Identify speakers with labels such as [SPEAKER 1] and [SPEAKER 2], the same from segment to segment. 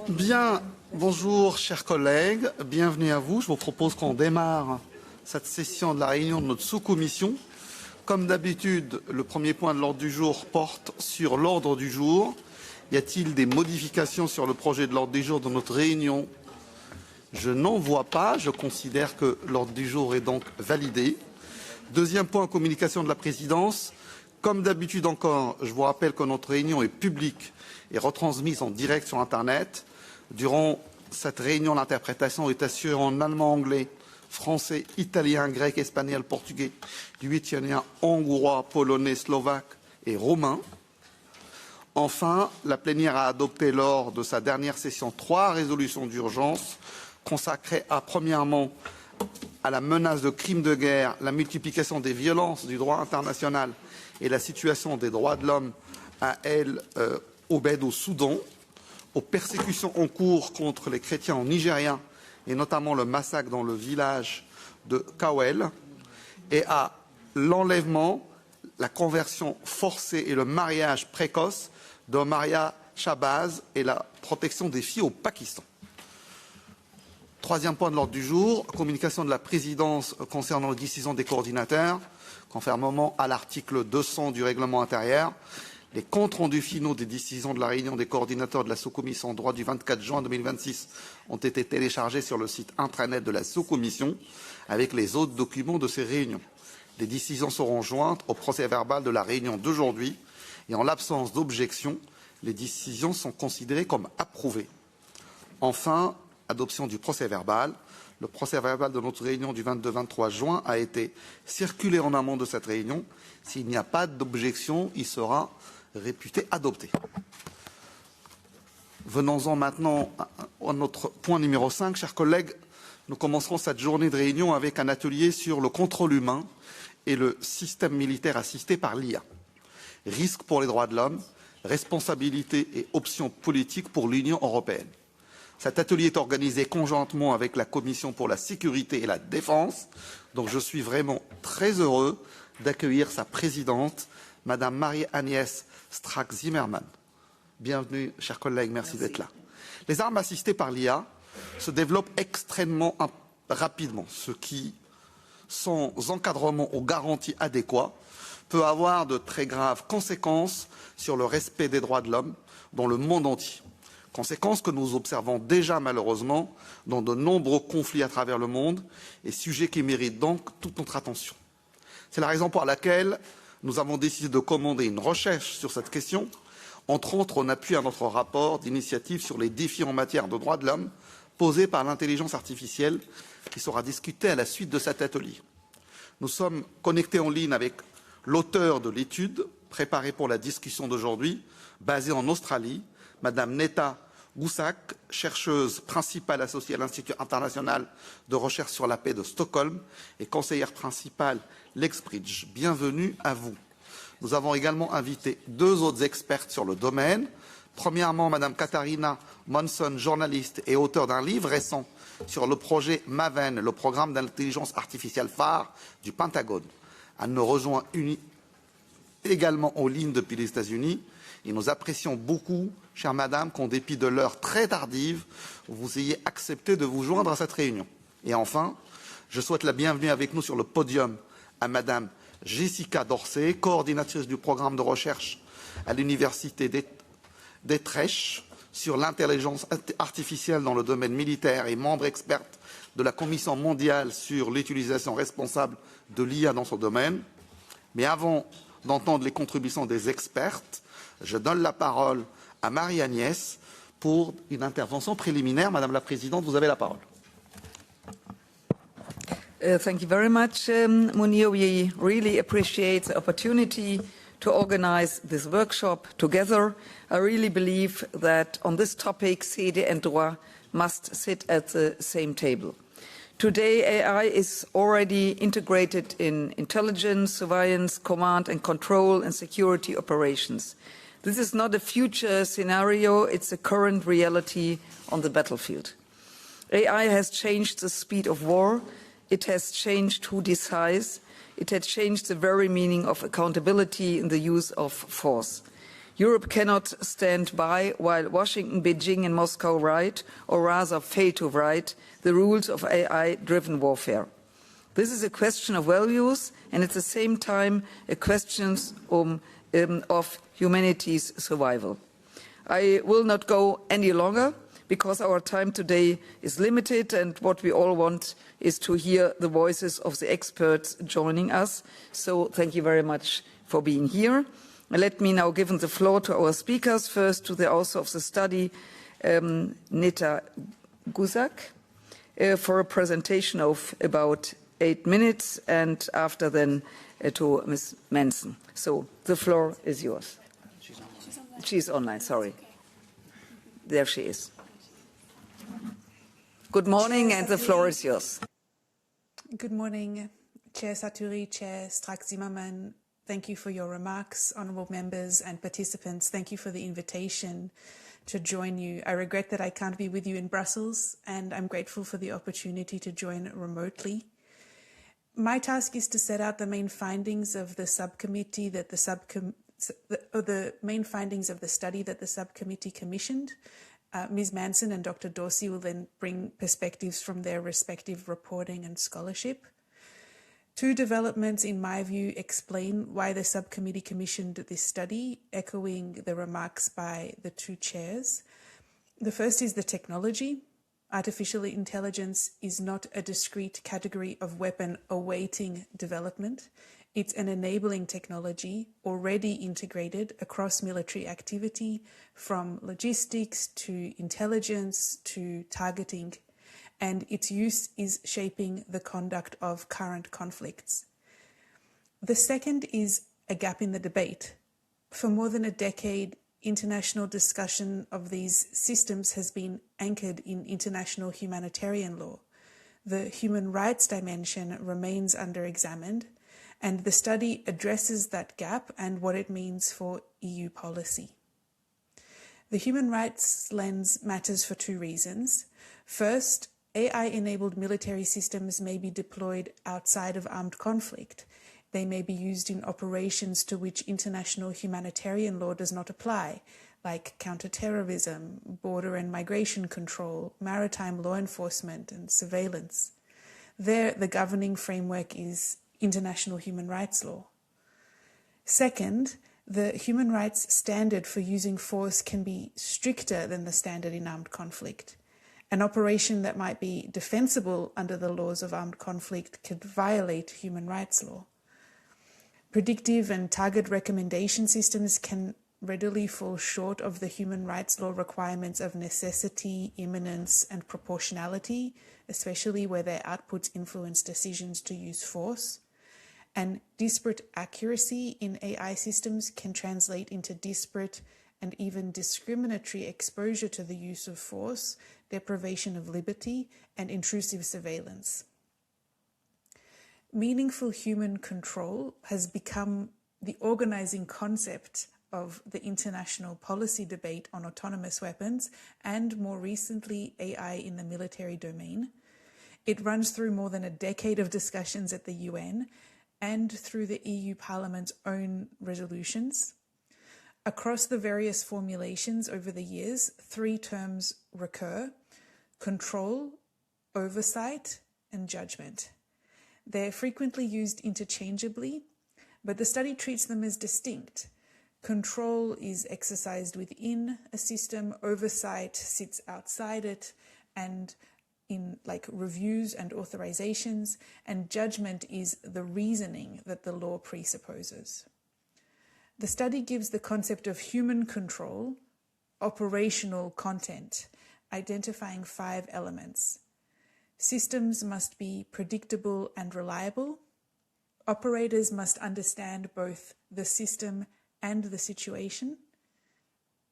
[SPEAKER 1] Bien, bonjour chers collègues, bienvenue à vous. Je vous propose qu'on démarre cette session de la réunion de notre sous-commission. Comme d'habitude, le premier point de l'ordre du jour porte sur l'ordre du jour. Y a-t-il des modifications sur le projet de l'ordre du jour de notre réunion? Je n'en vois pas. Je considère que l'ordre du jour est donc validé. Deuxième point, communication de la présidence. Comme d'habitude encore, je vous rappelle que notre réunion est publique et retransmise en direct sur Internet. Durant cette réunion, l'interprétation est assurée en allemand, anglais, français, italien, grec, espagnol, portugais, lituanien, hongrois, polonais, slovaque et roumain. Enfin, la plénière a adopté lors de sa dernière session 3 résolutions d'urgence consacrées à, premièrement, à la menace de crimes de guerre, la multiplication des violences du droit international et la situation des droits de l'homme à El Obeid au Soudan, aux persécutions en cours contre les chrétiens au Nigeria et notamment le massacre dans le village de Kawel, et à l'enlèvement, la conversion forcée et le mariage précoce de Maria Shabazz et la protection des filles au Pakistan. Troisième point de l'ordre du jour, communication de la présidence concernant les décisions des coordinateurs, conformément à l'article 200 du règlement intérieur. Les comptes rendus finaux des décisions de la réunion des coordinateurs de la sous-commission droit du 24 juin 2026 ont été téléchargés sur le site intranet de la sous-commission avec les autres documents de ces réunions. Les décisions seront jointes au procès-verbal de la réunion d'aujourd'hui et en l'absence d'objection, les décisions sont considérées comme approuvées. Enfin, adoption du procès-verbal. Le procès-verbal de notre réunion du 22-23 juin a été circulé en amont de cette réunion. S'il n'y a pas d'objection, il sera réputé adopté. Venons-en maintenant à notre point numéro 5. Chers collègues, nous commencerons cette journée de réunion avec un atelier sur le contrôle humain et le système militaire assisté par l'IA. Risques pour les droits de l'homme, responsabilités et options politiques pour l'Union européenne. Cet atelier est organisé conjointement avec la Commission pour la sécurité et la défense. Donc je suis vraiment très heureux d'accueillir sa présidente, Madame Marie-Agnes STRACK-ZIMMERMANN. Bienvenue, chers collègues, merci d'être là. Les armes assistées par l'IA se développent extrêmement rapidement, ce qui, sans encadrement ou garantie adéquate, peut avoir de très graves conséquences sur le respect des droits de l'homme dans le monde entier. Conséquences que nous observons déjà malheureusement dans de nombreux conflits à travers le monde et sujets qui méritent donc toute notre attention. C'est la raison pour laquelle nous avons décidé de commander une recherche sur cette question, entre autres en appui à notre rapport d'initiative sur les défis en matière de droits de l'homme posés par l'intelligence artificielle qui sera discuté à la suite de cet atelier. Nous sommes connectés en ligne avec l'auteur de l'étude préparée pour la discussion d'aujourd'hui, basée en Australie, Madame Netta, GOUSSAC, chercheuse principale associée à l'Institut international de recherche sur la paix de Stockholm et conseillère principale Lexbridge. Bienvenue à vous. Nous avons également invité deux autres expertes sur le domaine. Premièrement, Madame Katrina MANSON, journaliste et auteure d'un livre récent sur le projet Maven, le programme d'intelligence artificielle phare du Pentagone. Elle nous rejoint également en ligne depuis les États-Unis. Et nous apprécions beaucoup, chère Madame, qu'en dépit de l'heure très tardive, vous ayez accepté de vous joindre à cette réunion. Et enfin, je souhaite la bienvenue avec nous sur le podium à Madame Jessica DORSEY, coordinatrice du programme de recherche à l'Université d'Utrecht sur l'intelligence artificielle dans le domaine militaire et membre experte de la Commission mondiale sur l'utilisation responsable de l'IA dans ce domaine. Mais avant d'entendre les contributions des expertes, je donne la parole à Marie-Agnes pour une intervention préliminaire. Madame la Présidente, vous avez la parole.
[SPEAKER 2] Thank you very much, Mounir. We really appreciate the opportunity to organize this workshop together. I really believe that on this topic, SEDE and DROI must sit at the same table. Today, AI is already integrated in intelligence, surveillance, command and control and security operations. This is not a future scenario, it's a current reality on the battlefield. AI has changed the speed of war, it has changed who decides, it has changed the very meaning of accountability in the use of force. Europe cannot stand by while Washington, Beijing and Moscow write, or rather fail to write, the rules of AI-driven warfare. This is a question of values and at the same time a question of humanity's survival. I will not go any longer because our time today is limited and what we all want is to hear the voices of the experts joining us. So thank you very much for being here. Let me now give the floor to our speakers. First, to the author of the study, Netta, GOUSSAC, for a presentation of about 8 minutes, and after then to Ms. Manson. So the floor is yours. She's online, sorry. There she is. Good morning, and the floor is yours.
[SPEAKER 3] Good morning, Chair SATOURI, Chair STRACK-ZIMMERMANN. Thank you for your remarks, honourable members and participants. Thank you for the invitation to join you. I regret that I can't be with you in Brussels, and I'm grateful for the opportunity to join remotely. My task is to set out the main findings of the subcommittee that the main findings of the study that the subcommittee commissioned. Ms. Manson and Dr. DORSEY will then bring perspectives from their respective reporting and scholarship. Two developments, in my view, explain why the subcommittee commissioned this study, echoing the remarks by the two chairs. The first is the technology. Artificial intelligence is not a discrete category of weapon awaiting development. It's an enabling technology already integrated across military activity, from logistics to intelligence to targeting, and its use is shaping the conduct of current conflicts. The second is a gap in the debate. For more than a decade, international discussion of these systems has been anchored in international humanitarian law. The human rights dimension remains under-examined, and the study addresses that gap and what it means for EU policy. The human rights lens matters for two reasons. First, AI-enabled military systems may be deployed outside of armed conflict. They may be used in operations to which international humanitarian law does not apply, like counterterrorism, border and migration control, maritime law enforcement, and surveillance. There, the governing framework is international human rights law. Second, the human rights standard for using force can be stricter than the standard in armed conflict. An operation that might be defensible under the laws of armed conflict could violate human rights law. Predictive and target recommendation systems can readily fall short of the human rights law requirements of necessity, imminence, and proportionality, especially where their outputs influence decisions to use force. And disparate accuracy in AI systems can translate into disparate and even discriminatory exposure to the use of force, deprivation of liberty, and intrusive surveillance. Meaningful human control has become the organizing concept of the international policy debate on autonomous weapons and, more recently, AI in the military domain. It runs through more than a decade of discussions at the UN and through the EU Parliament's own resolutions. Across the various formulations over the years, three terms recur: control, oversight, and judgment. They're frequently used interchangeably, but the study treats them as distinct. Control is exercised within a system, oversight sits outside it, and in reviews and authorizations, and judgment is the reasoning that the law presupposes. The study gives the concept of human control operational content, identifying 5 elements. Systems must be predictable and reliable. Operators must understand both the system and the situation.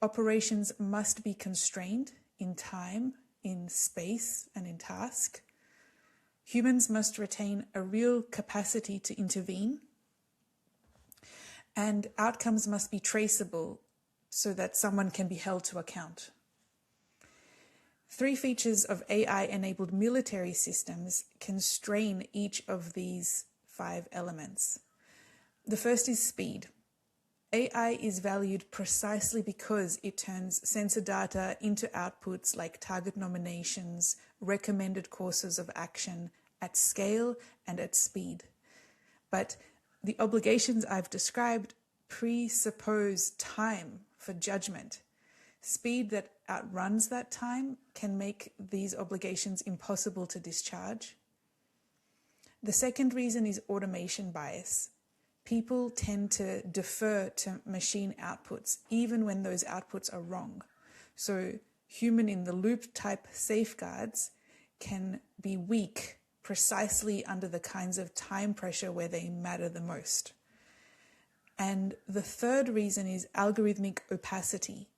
[SPEAKER 3] Operations must be constrained in time, in space, and in task. Humans must retain a real capacity to intervene. And outcomes must be traceable so that someone can be held to account. 3 features of AI-enabled military systems constrain each of these 5 elements. The first is speed. AI is valued precisely because it turns sensor data into outputs like target nominations, recommended courses of action at scale and at speed. But the obligations I've described presuppose time for judgment. Speed that outruns that time can make these obligations impossible to discharge. The second reason is automation bias. People tend to defer to machine outputs, even when those outputs are wrong. So human-in-the-loop type safeguards can be weak precisely under the kinds of time pressure where they matter the most. And the third reason is algorithmic opacity.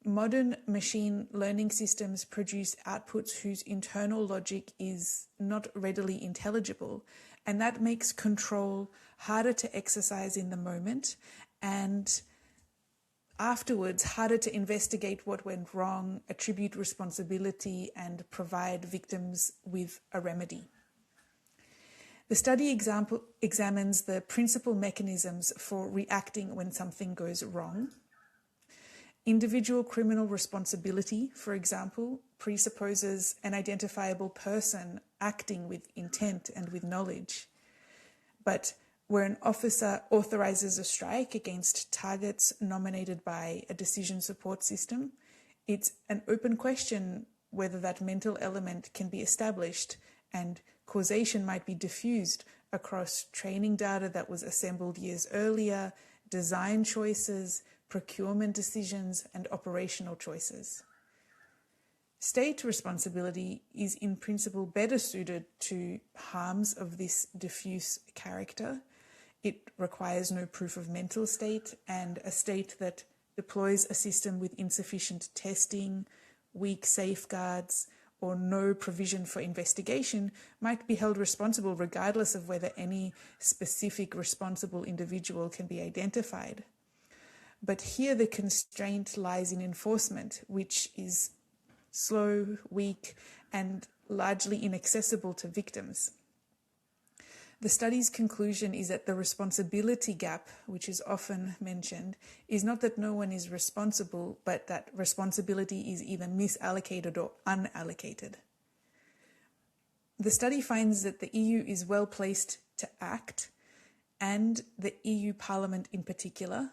[SPEAKER 3] Modern machine learning systems produce outputs whose internal logic is not readily intelligible, and that makes control harder to exercise in the moment and afterwards harder to investigate what went wrong, attribute responsibility, and provide victims with a remedy. The study examines the principal mechanisms for reacting when something goes wrong. Individual criminal responsibility, for example, presupposes an identifiable person acting with intent and with knowledge. But where an officer authorizes a strike against targets nominated by a decision support system, it's an open question whether that mental element can be established, and causation might be diffused across training data that was assembled years earlier, design choices, procurement decisions, and operational choices. State responsibility is in principle better suited to harms of this diffuse character. It requires no proof of mental state, and a state that deploys a system with insufficient testing, weak safeguards, or no provision for investigation might be held responsible regardless of whether any specific responsible individual can be identified. But here the constraint lies in enforcement, which is slow, weak, and largely inaccessible to victims. The study's conclusion is that the responsibility gap, which is often mentioned, is not that no one is responsible, but that responsibility is either misallocated or unallocated. The study finds that the EU is well placed to act, and the EU Parliament in particular.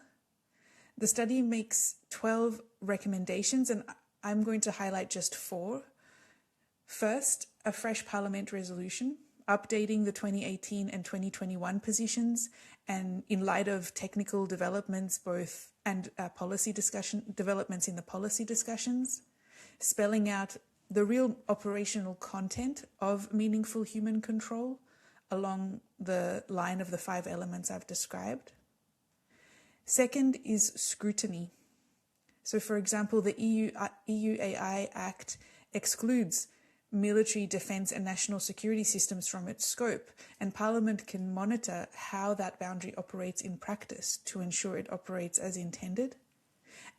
[SPEAKER 3] The study makes 12 recommendations, and I'm going to highlight just 4. First, a fresh Parliament resolution updating the 2018 and 2021 positions, and in light of technical developments and policy developments in the policy discussions, spelling out the real operational content of meaningful human control along the line of the 5 elements I've described. Second is scrutiny. So, for example, the EU AI Act excludes military, defence and national security systems from its scope, and Parliament can monitor how that boundary operates in practice to ensure it operates as intended.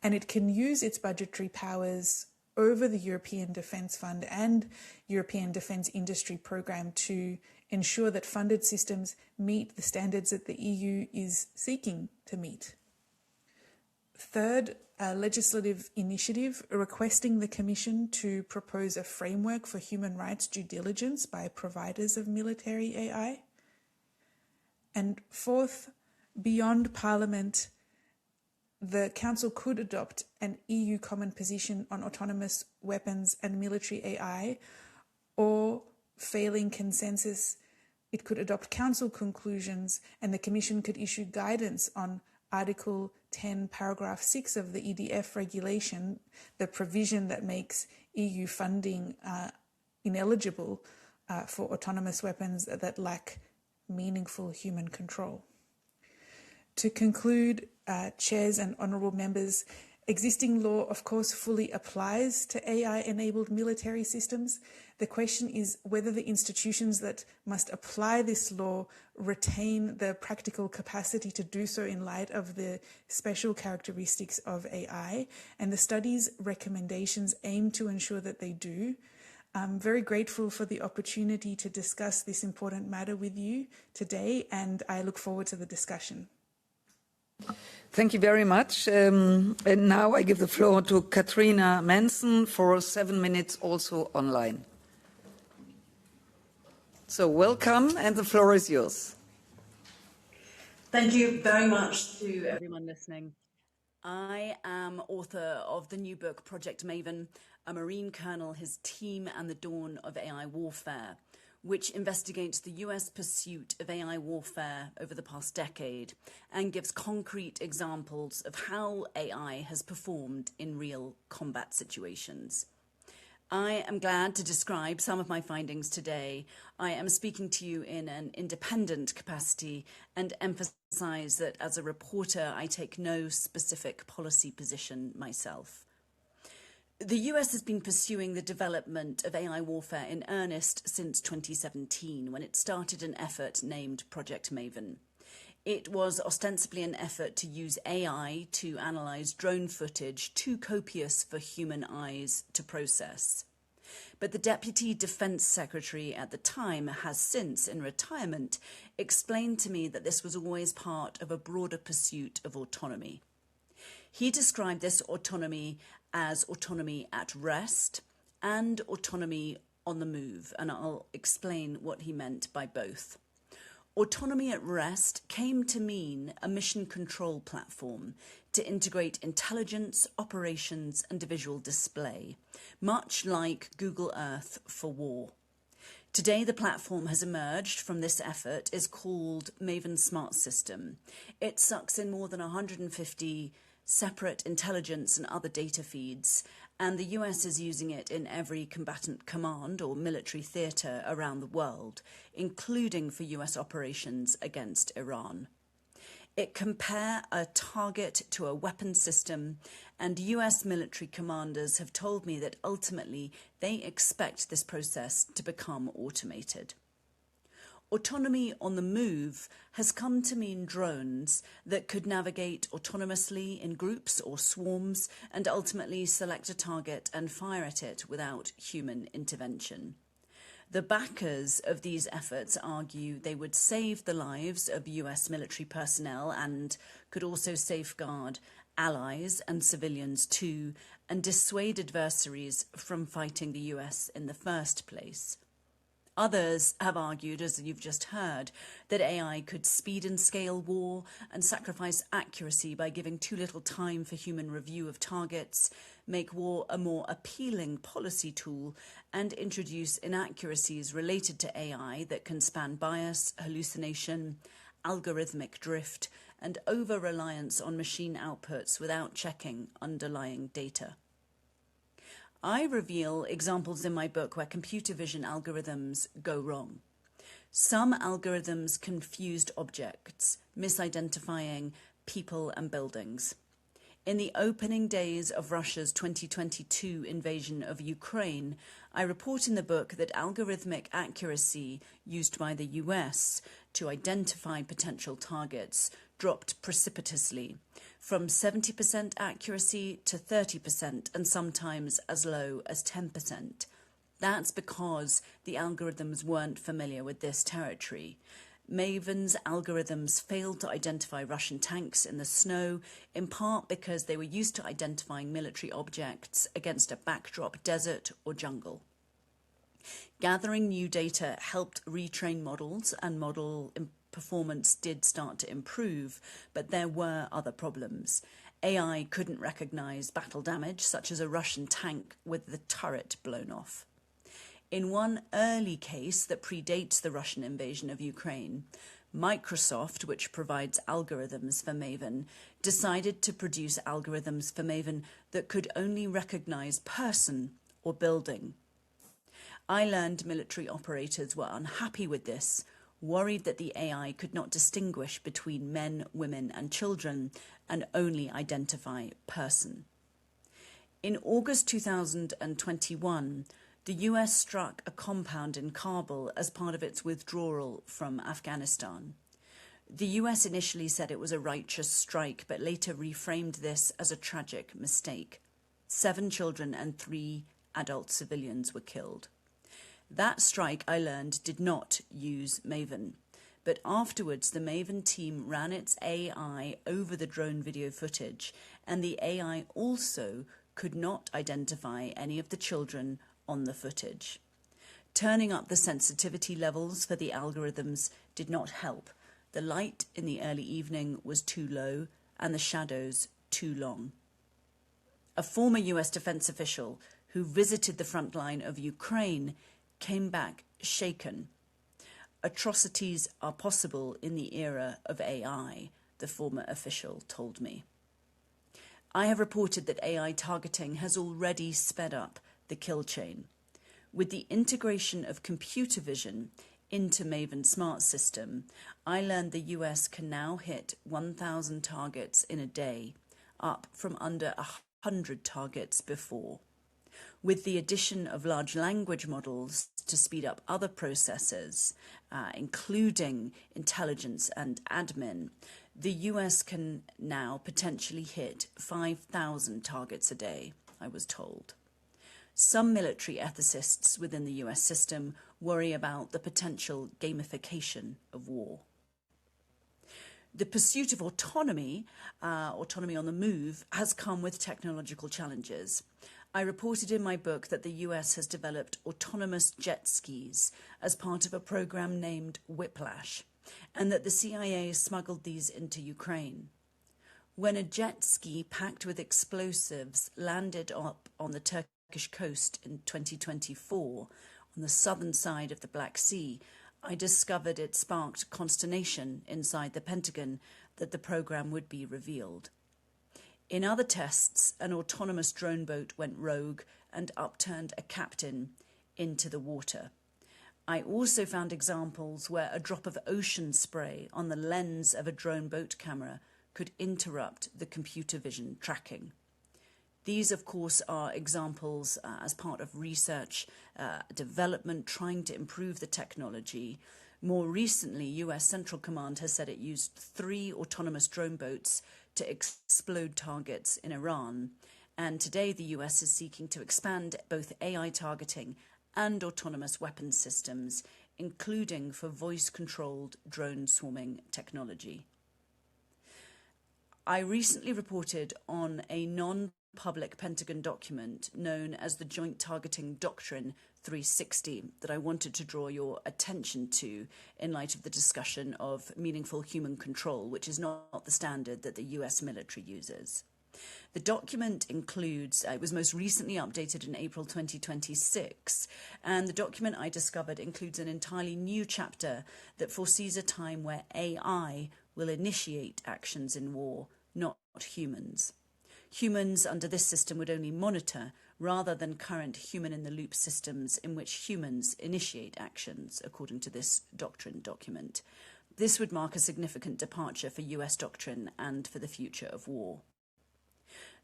[SPEAKER 3] And it can use its budgetary powers over the European Defence Fund and European Defence Industry Programme to ensure that funded systems meet the standards that the EU is seeking to meet. Third, a legislative initiative requesting the Commission to propose a framework for human rights due diligence by providers of military AI. And fourth, beyond Parliament, the Council could adopt an EU common position on autonomous weapons and military AI, or failing consensus, it could adopt Council conclusions and the Commission could issue guidance on Article 10, Paragraph 6 of the EDF regulation, the provision that makes EU funding ineligible for autonomous weapons that lack meaningful human control. To conclude, chairs and honourable members, existing law, of course, fully applies to AI-enabled military systems. The question is whether the institutions that must apply this law retain the practical capacity to do so in light of the special characteristics of AI, and the study's recommendations aim to ensure that they do. I'm very grateful for the opportunity to discuss this important matter with you today, and I look forward to the discussion.
[SPEAKER 2] Thank you very much. And now I give the floor to Katrina MANSON for 7 minutes, also online. So welcome, and the floor is yours.
[SPEAKER 4] Thank you very much to everyone listening. I am author of the new book, Project Maven, A Marine Colonel, His Team and the Dawn of AI Warfare, which investigates the US pursuit of AI warfare over the past decade and gives concrete examples of how AI has performed in real combat situations. I am glad to describe some of my findings today. I am speaking to you in an independent capacity and emphasize that as a reporter, I take no specific policy position myself. The US has been pursuing the development of AI warfare in earnest since 2017, when it started an effort named Project Maven. It was ostensibly an effort to use AI to analyze drone footage too copious for human eyes to process. But the Deputy Defense Secretary at the time has since, in retirement, explained to me that this was always part of a broader pursuit of autonomy. He described this autonomy as autonomy at rest and autonomy on the move, and I'll explain what he meant by both. Autonomy at rest came to mean a mission control platform to integrate intelligence, operations, and visual display, much like Google Earth for war. Today, the platform has emerged from this effort is called Maven Smart System. It sucks in more than 150 separate intelligence and other data feeds, and the US is using it in every combatant command or military theatre around the world, including for US operations against Iran. It compare a target to a weapon system, and US military commanders have told me that ultimately they expect this process to become automated. Autonomy on the move has come to mean drones that could navigate autonomously in groups or swarms and ultimately select a target and fire at it without human intervention. The backers of these efforts argue they would save the lives of US military personnel and could also safeguard allies and civilians too, and dissuade adversaries from fighting the US in the first place. Others have argued, as you've just heard, that AI could speed and scale war and sacrifice accuracy by giving too little time for human review of targets, make war a more appealing policy tool, and introduce inaccuracies related to AI that can span bias, hallucination, algorithmic drift, and over-reliance on machine outputs without checking underlying data. I reveal examples in my book where computer vision algorithms go wrong. Some algorithms confused objects, misidentifying people and buildings. In the opening days of Russia's 2022 invasion of Ukraine, I report in the book that algorithmic accuracy used by the US to identify potential targets dropped precipitously, from 70% accuracy to 30% and sometimes as low as 10%. That's because the algorithms weren't familiar with this territory. Maven's algorithms failed to identify Russian tanks in the snow, in part because they were used to identifying military objects against a backdrop desert or jungle. Gathering new data helped retrain models, and model performance did start to improve, but there were other problems. AI couldn't recognize battle damage, such as a Russian tank with the turret blown off. In one early case that predates the Russian invasion of Ukraine, Microsoft, which provides algorithms for Maven, decided to produce algorithms for Maven that could only recognize person or building. I learned military operators were unhappy with this, worried that the AI could not distinguish between men, women, and children and only identify person. In August 2021, the US struck a compound in Kabul as part of its withdrawal from Afghanistan. The US initially said it was a righteous strike, but later reframed this as a tragic mistake. 7 children and 3 adult civilians were killed. That strike, I learned, did not use Maven, but afterwards the Maven team ran its AI over the drone video footage, and the AI also could not identify any of the children on the footage. Turning up the sensitivity levels for the algorithms did not help. The light in the early evening was too low and the shadows too long. A former US defense official who visited the front line of Ukraine came back shaken. Atrocities are possible in the era of AI, the former official told me. I have reported that AI targeting has already sped up the kill chain. With the integration of computer vision into Maven Smart System, I learned the US can now hit 1,000 targets in a day, up from under 100 targets before. With the addition of large language models to speed up other processes, including intelligence and admin, the US can now potentially hit 5,000 targets a day, I was told. Some military ethicists within the US system worry about the potential gamification of war. The pursuit of autonomy, autonomy on the move, has come with technological challenges. I reported in my book that the US has developed autonomous jet skis as part of a program named Whiplash, and that the CIA smuggled these into Ukraine. When a jet ski packed with explosives landed up on the Turkish coast in 2024 on the southern side of the Black Sea, I discovered it sparked consternation inside the Pentagon that the program would be revealed. In other tests, an autonomous drone boat went rogue and upturned a captain into the water. I also found examples where a drop of ocean spray on the lens of a drone boat camera could interrupt the computer vision tracking. These, of course, are examples as part of research, development, trying to improve the technology. More recently, US Central Command has said it used 3 autonomous drone boats to explode targets in Iran. And today the US is seeking to expand both AI targeting and autonomous weapons systems, including for voice-controlled drone swarming technology. I recently reported on a non-public Pentagon document known as the Joint Targeting Doctrine 360 that I wanted to draw your attention to in light of the discussion of meaningful human control, which is not the standard that the US military uses. The document includes, it was most recently updated in April 2026, and the document I discovered includes an entirely new chapter that foresees a time where AI will initiate actions in war, not humans. Humans under this system would only monitor, rather than current human-in-the-loop systems in which humans initiate actions, according to this doctrine document. This would mark a significant departure for US doctrine and for the future of war.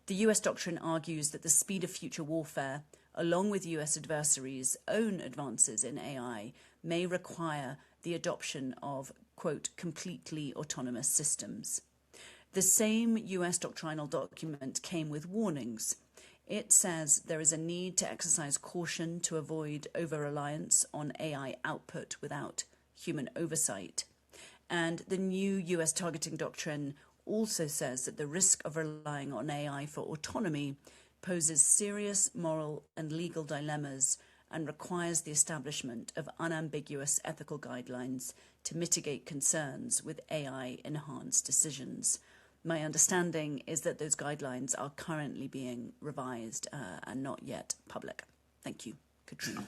[SPEAKER 4] The US doctrine argues that the speed of future warfare, along with US adversaries' own advances in AI, may require the adoption of, quote, completely autonomous systems. The same US doctrinal document came with warnings. It says there is a need to exercise caution to avoid over-reliance on AI output without human oversight. And the new US targeting doctrine also says that the risk of relying on AI for autonomy poses serious moral and legal dilemmas and requires the establishment of unambiguous ethical guidelines to mitigate concerns with AI-enhanced decisions. My understanding is that those guidelines are currently being revised and not yet public. Thank you, Katrina.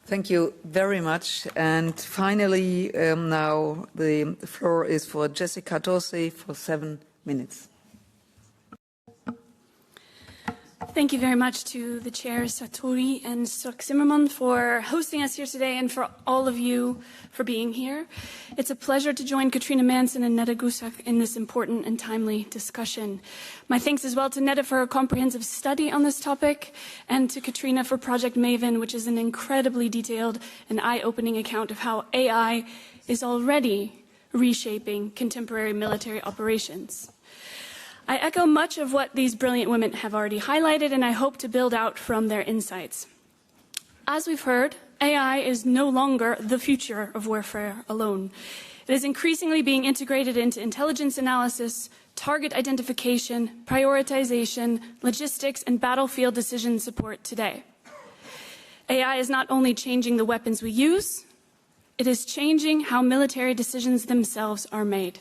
[SPEAKER 2] Thank you very much. And finally, now the floor is for Jessica DORSEY for 7 minutes.
[SPEAKER 5] Thank you very much to the Chair, SATOURI, and STRACK-ZIMMERMANN for hosting us here today and for all of you for being here. It's a pleasure to join Katrina MANSON and Netta GOUSSAC in this important and timely discussion. My thanks as well to Netta for her comprehensive study on this topic and to Katrina for Project Maven, which is an incredibly detailed and eye-opening account of how AI is already reshaping contemporary military operations. I echo much of what these brilliant women have already highlighted, and I hope to build out from their insights. As we've heard AI is no longer the future of warfare alone. It is increasingly being integrated into intelligence analysis, target identification, prioritization, logistics, and battlefield decision support today. AI is not only changing the weapons we use, it is changing how military decisions themselves are made.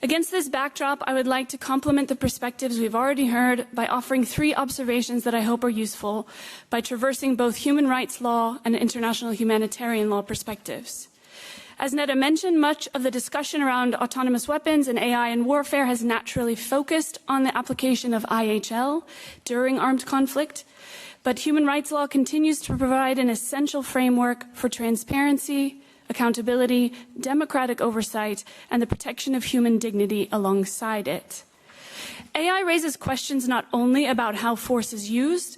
[SPEAKER 5] Against this backdrop, I would like to complement the perspectives we've already heard by offering 3 observations that I hope are useful by traversing both human rights law and international humanitarian law perspectives. As Netta mentioned, much of the discussion around autonomous weapons and AI in warfare has naturally focused on the application of IHL during armed conflict, but human rights law continues to provide an essential framework for transparency, accountability, democratic oversight, and the protection of human dignity alongside it. AI raises questions not only about how force is used,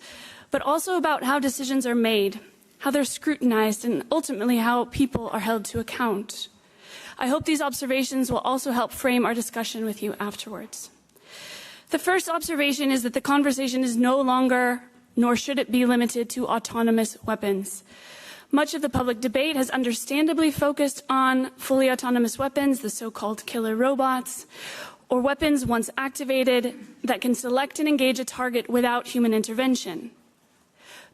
[SPEAKER 5] but also about how decisions are made, how they're scrutinized, and ultimately how people are held to account. I hope these observations will also help frame our discussion with you afterwards. The first observation is that the conversation is no longer, nor should it be, limited to autonomous weapons. Much of the public debate has understandably focused on fully autonomous weapons, the so-called killer robots, or weapons once activated that can select and engage a target without human intervention.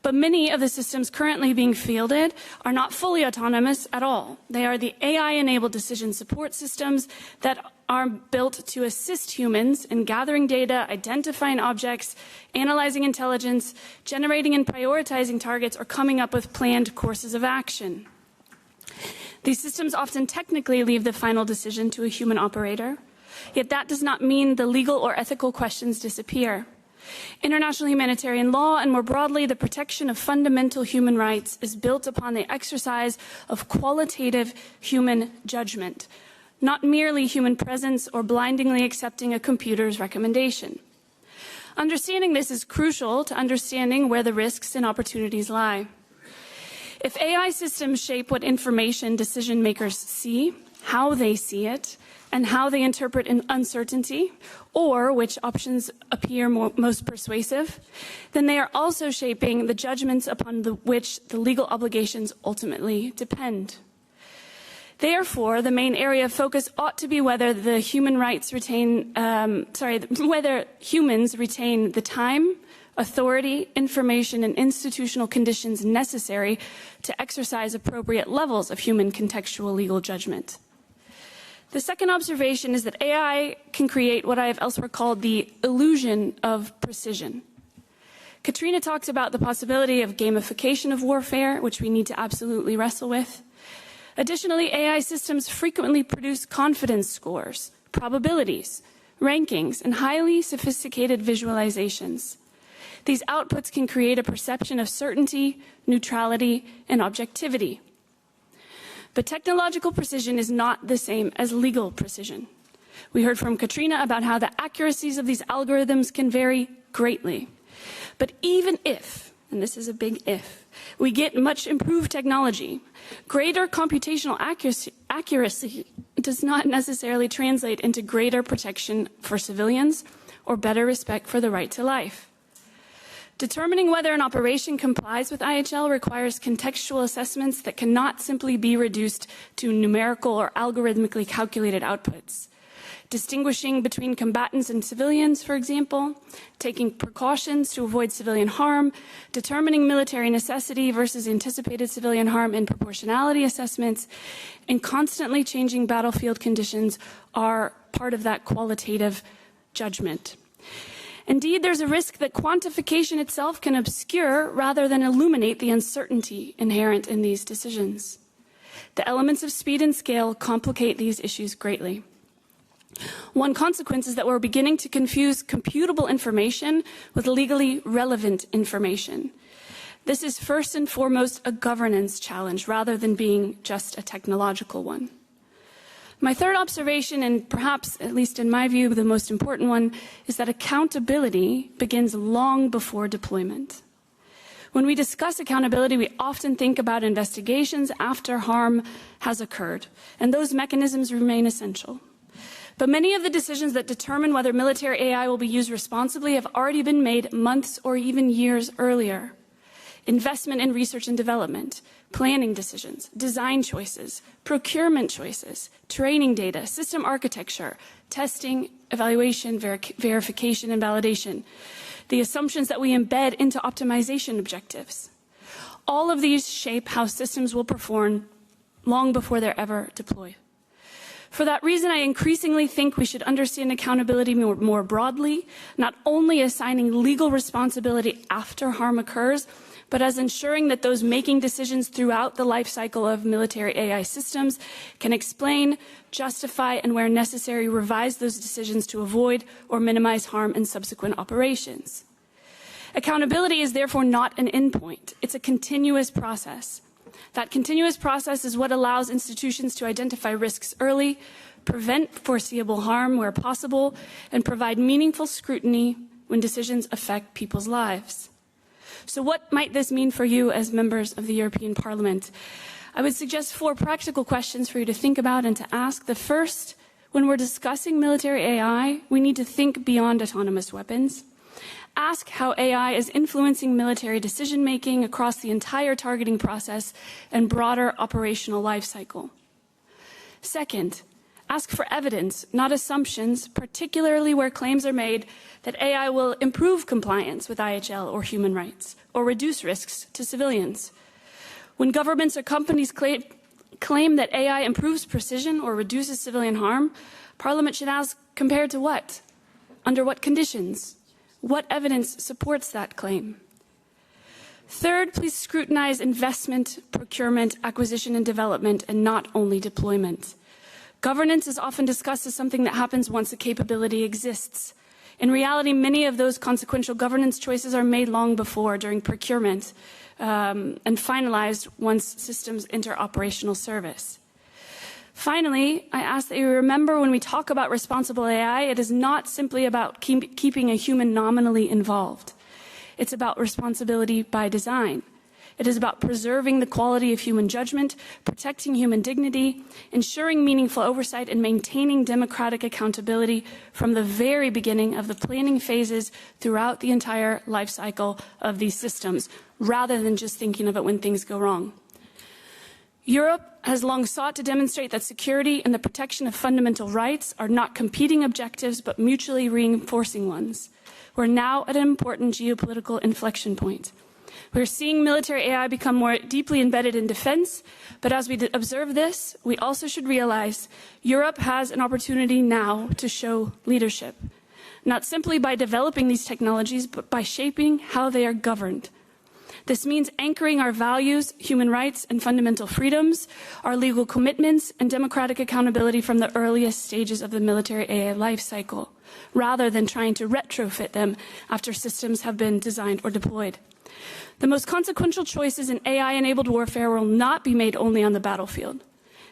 [SPEAKER 5] But many of the systems currently being fielded are not fully autonomous at all. They are the AI-enabled decision support systems that are built to assist humans in gathering data, identifying objects, analyzing intelligence, generating and prioritizing targets, or coming up with planned courses of action. These systems often technically leave the final decision to a human operator, yet that does not mean the legal or ethical questions disappear. International humanitarian law, and more broadly, the protection of fundamental human rights, is built upon the exercise of qualitative human judgment, not merely human presence or blindingly accepting a computer's recommendation. Understanding this is crucial to understanding where the risks and opportunities lie. If AI systems shape what information decision makers see, how they see it, and how they interpret uncertainty, or which options appear most persuasive, then they are also shaping the judgments upon which the legal obligations ultimately depend. Therefore, the main area of focus ought to be whether the whether humans retain the time, authority, information, and institutional conditions necessary to exercise appropriate levels of human contextual legal judgment. The second observation is that AI can create what I have elsewhere called the illusion of precision. Katrina talks about the possibility of gamification of warfare, which we need to absolutely wrestle with. Additionally, AI systems frequently produce confidence scores, probabilities, rankings, and highly sophisticated visualizations. These outputs can create a perception of certainty, neutrality, and objectivity. But technological precision is not the same as legal precision. We heard from Katrina about how the accuracies of these algorithms can vary greatly. But even if, and this is a big if, we get much improved technology, greater computational accuracy does not necessarily translate into greater protection for civilians or better respect for the right to life. Determining whether an operation complies with IHL requires contextual assessments that cannot simply be reduced to numerical or algorithmically calculated outputs. Distinguishing between combatants and civilians, for example, taking precautions to avoid civilian harm, determining military necessity versus anticipated civilian harm in proportionality assessments, and constantly changing battlefield conditions are part of that qualitative judgment. Indeed, there's a risk that quantification itself can obscure rather than illuminate the uncertainty inherent in these decisions. The elements of speed and scale complicate these issues greatly. One consequence is that we're beginning to confuse computable information with legally relevant information. This is first and foremost a governance challenge rather than being just a technological one. My third observation, and perhaps, at least in my view, the most important one, is that accountability begins long before deployment. When we discuss accountability, we often think about investigations after harm has occurred, and those mechanisms remain essential. But many of the decisions that determine whether military AI will be used responsibly have already been made months or even years earlier. investment in research and development, planning decisions, design choices, procurement choices, training data, system architecture, testing, evaluation, verification, and validation, the assumptions that we embed into optimization objectives. All of these shape how systems will perform long before they're ever deployed. For that reason, I increasingly think we should understand accountability more broadly, not only assigning legal responsibility after harm occurs, but as ensuring that those making decisions throughout the life cycle of military AI systems can explain, justify, and where necessary, revise those decisions to avoid or minimize harm in subsequent operations. Accountability is therefore not an endpoint. It's a continuous process. That continuous process is what allows institutions to identify risks early, prevent foreseeable harm where possible, and provide meaningful scrutiny when decisions affect people's lives. So what might this mean for you as members of the European Parliament? I would suggest 4 practical questions for you to think about and to ask. The first, when we're discussing military AI, we need to think beyond autonomous weapons. Ask how AI is influencing military decision-making across the entire targeting process and broader operational life cycle. Second, ask for evidence, not assumptions, particularly where claims are made that AI will improve compliance with IHL or human rights, or reduce risks to civilians. When governments or companies claim that AI improves precision or reduces civilian harm, Parliament should ask, compared to what? Under what conditions? What evidence supports that claim? Third, please scrutinize investment, procurement, acquisition, and development, and not only deployment. Governance is often discussed as something that happens once a capability exists. In reality, many of those consequential governance choices are made long before, during procurement, and finalized once systems enter operational service. Finally, I ask that you remember when we talk about responsible AI, it is not simply about keeping a human nominally involved. It's about responsibility by design. It is about preserving the quality of human judgment, protecting human dignity, ensuring meaningful oversight, and maintaining democratic accountability from the very beginning of the planning phases throughout the entire life cycle of these systems, rather than just thinking of it when things go wrong. Europe has long sought to demonstrate that security and the protection of fundamental rights are not competing objectives, but mutually reinforcing ones. We're now at an important geopolitical inflection point. We're seeing military AI become more deeply embedded in defense, but as we observe this, we also should realize Europe has an opportunity now to show leadership, not simply by developing these technologies, but by shaping how they are governed. This means anchoring our values, human rights, and fundamental freedoms, our legal commitments, and democratic accountability from the earliest stages of the military AI life cycle, rather than trying to retrofit them after systems have been designed or deployed. The most consequential choices in AI-enabled warfare will not be made only on the battlefield.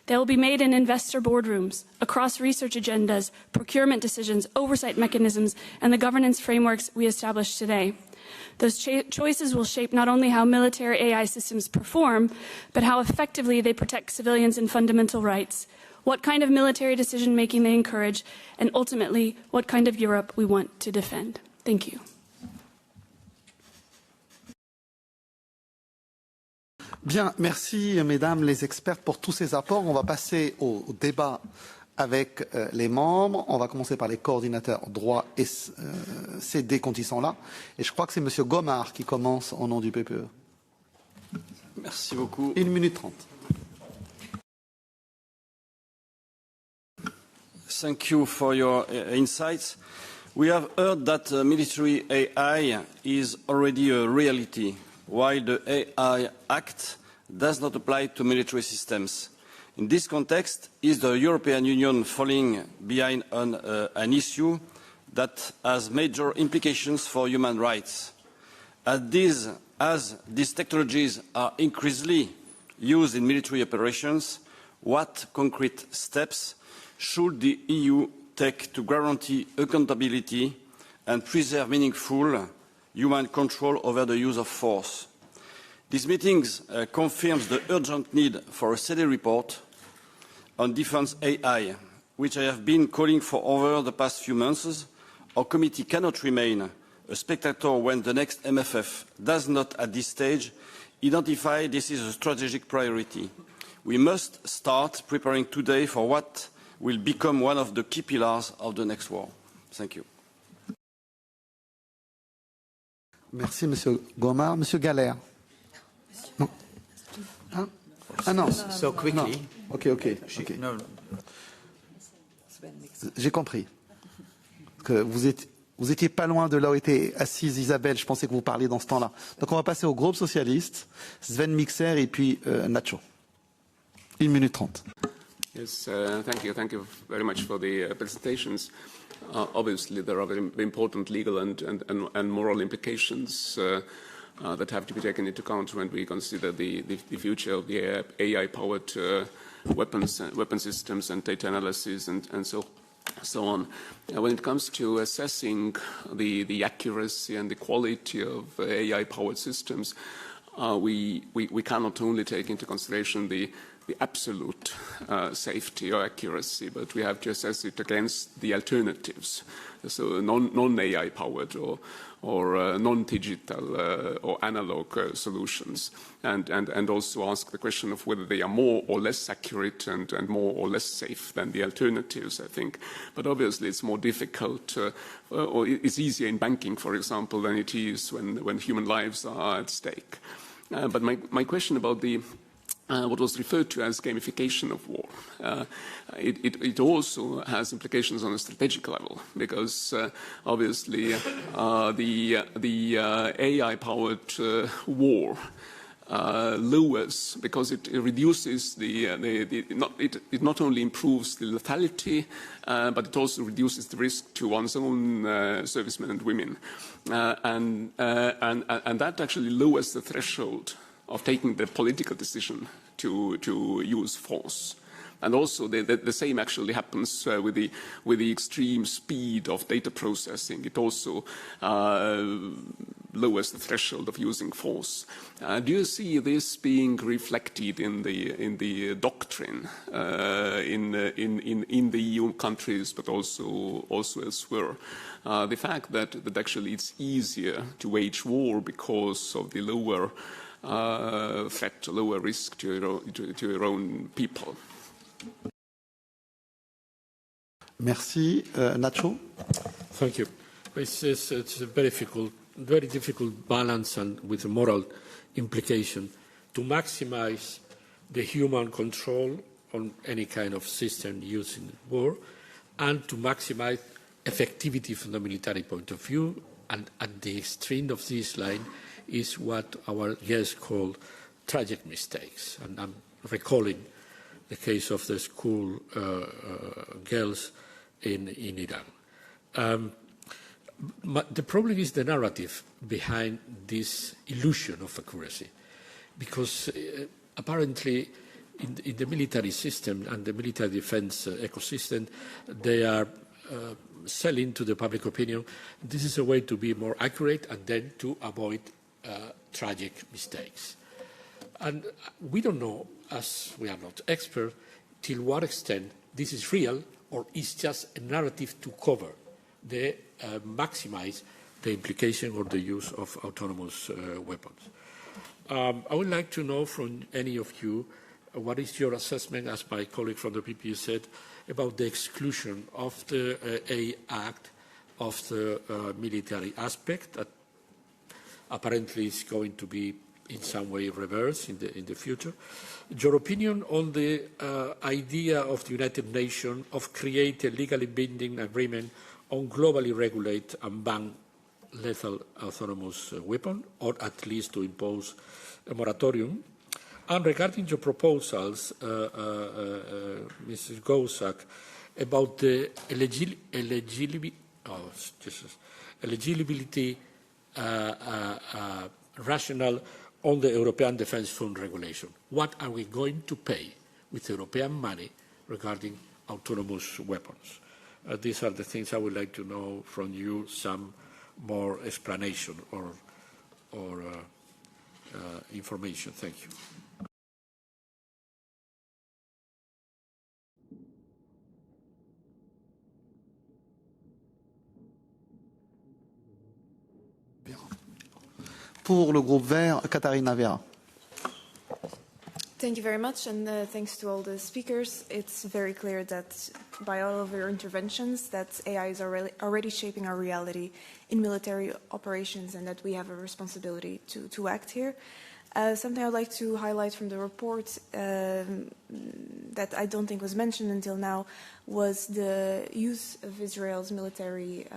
[SPEAKER 5] They will be made in investor boardrooms, across research agendas, procurement decisions, oversight mechanisms, and the governance frameworks we establish today. Those choices will shape not only how military AI systems perform, but how effectively they protect civilians and fundamental rights, what kind of military decision-making they encourage, and ultimately, what kind of Europe we want to defend. Thank you.
[SPEAKER 1] Bien, merci mesdames les expertes pour tous ces apports. On va passer au débat avec les membres. On va commencer par les coordinateurs droit et SEDE quand ils sont là. Et je crois que c'est M. Gomard qui commence au nom du PPE.
[SPEAKER 6] Merci beaucoup.
[SPEAKER 1] 1 minute 30.
[SPEAKER 6] Thank you for your insights. We have heard that military AI is already a reality, while the AI Act does not apply to military systems. In this context, is the European Union falling behind on an issue that has major implications for human rights? As these technologies are increasingly used in military operations, what concrete steps should the EU take to guarantee accountability and preserve meaningful human control over the use of force? This meeting confirms the urgent need for a SEDE report on defense AI, which I have been calling for over the past few months. Our committee cannot remain a spectator when the next MFF does not at this stage identify this is a strategic priority. We must start preparing today for what will become one of the key pillars of the next war. Thank you.
[SPEAKER 1] Merci, Monsieur Gomard. Monsieur Galère. Non. Hein? Ah non.
[SPEAKER 7] So quickly.
[SPEAKER 1] Non. Ok.
[SPEAKER 7] No.
[SPEAKER 1] J'ai compris. Que vous étiez pas loin de là où était assise Isabelle. Je pensais que vous parliez dans ce temps-là. Donc on va passer au groupe socialiste. Sven Mikser et puis Nacho. 1 minute 30.
[SPEAKER 8] Yes, thank you. Thank you very much for the presentations. Obviously, there are very important legal and moral implications that have to be taken into account when we consider the future of the AI-powered weapon systems and data analysis and so on. When it comes to assessing the accuracy and the quality of AI-powered systems, we cannot only take into consideration the absolute safety or accuracy, but we have to assess it against the alternatives, so non-AI powered or non-digital or analog solutions, and also ask the question of whether they are more or less accurate and more or less safe than the alternatives, I think. But obviously it's more difficult, or it's easier in banking, for example, than it is when human lives are at stake. But my question about what was referred to as gamification of war. It also has implications on a strategic level, because obviously the AI-powered war lowers, because it reduces it not only improves the lethality, but it also reduces the risk to one's own servicemen and women, and that actually lowers the threshold of taking the political decision to use force. And also the same actually happens with the extreme speed of data processing. It also lowers the threshold of using force. Do you see this being reflected in the doctrine in the EU countries, but also elsewhere? The fact that actually it's easier to wage war because of the lower threat, lower risk to your own people.
[SPEAKER 1] Merci. Nacho?
[SPEAKER 9] Thank you. It's a very difficult balance and with a moral implication to maximize the human control on any kind of system used in war and to maximize effectivity from the military point of view. And at the extreme of this line is what our guests call tragic mistakes. And I'm recalling the case of the school girls in Iran. The problem is the narrative behind this illusion of accuracy, because apparently in the military system and the military defense ecosystem, they are selling to the public opinion this is a way to be more accurate and then to avoid tragic mistakes. And we don't know, as we are not experts, till what extent this is real or is just a narrative to cover the maximize the implication or the use of autonomous weapons. I would like to know from any of you what is your assessment, as my colleague from the PPE said, about the exclusion of the AI Act of the military aspect that apparently is going to be in some way reversed in the future. Your opinion on the idea of the United Nations of creating a legally binding agreement on globally regulate and ban lethal autonomous weapons, or at least to impose a moratorium. And regarding your proposals, Mrs. GOUSSAC, about the eligibility rationale on the European Defence Fund regulation. What are we going to pay with European money regarding autonomous weapons? These are the things I would like to know from you, some more explanation or information. Thank you.
[SPEAKER 1] Pour le groupe vert, Katarina Vera.
[SPEAKER 7] Thank you very much, and thanks to all the speakers. It's very clear that by all of your interventions that AI is already shaping our reality in military operations and that we have a responsibility to act here. Something I'd like to highlight from the report that I don't think was mentioned until now was the use of Israel's military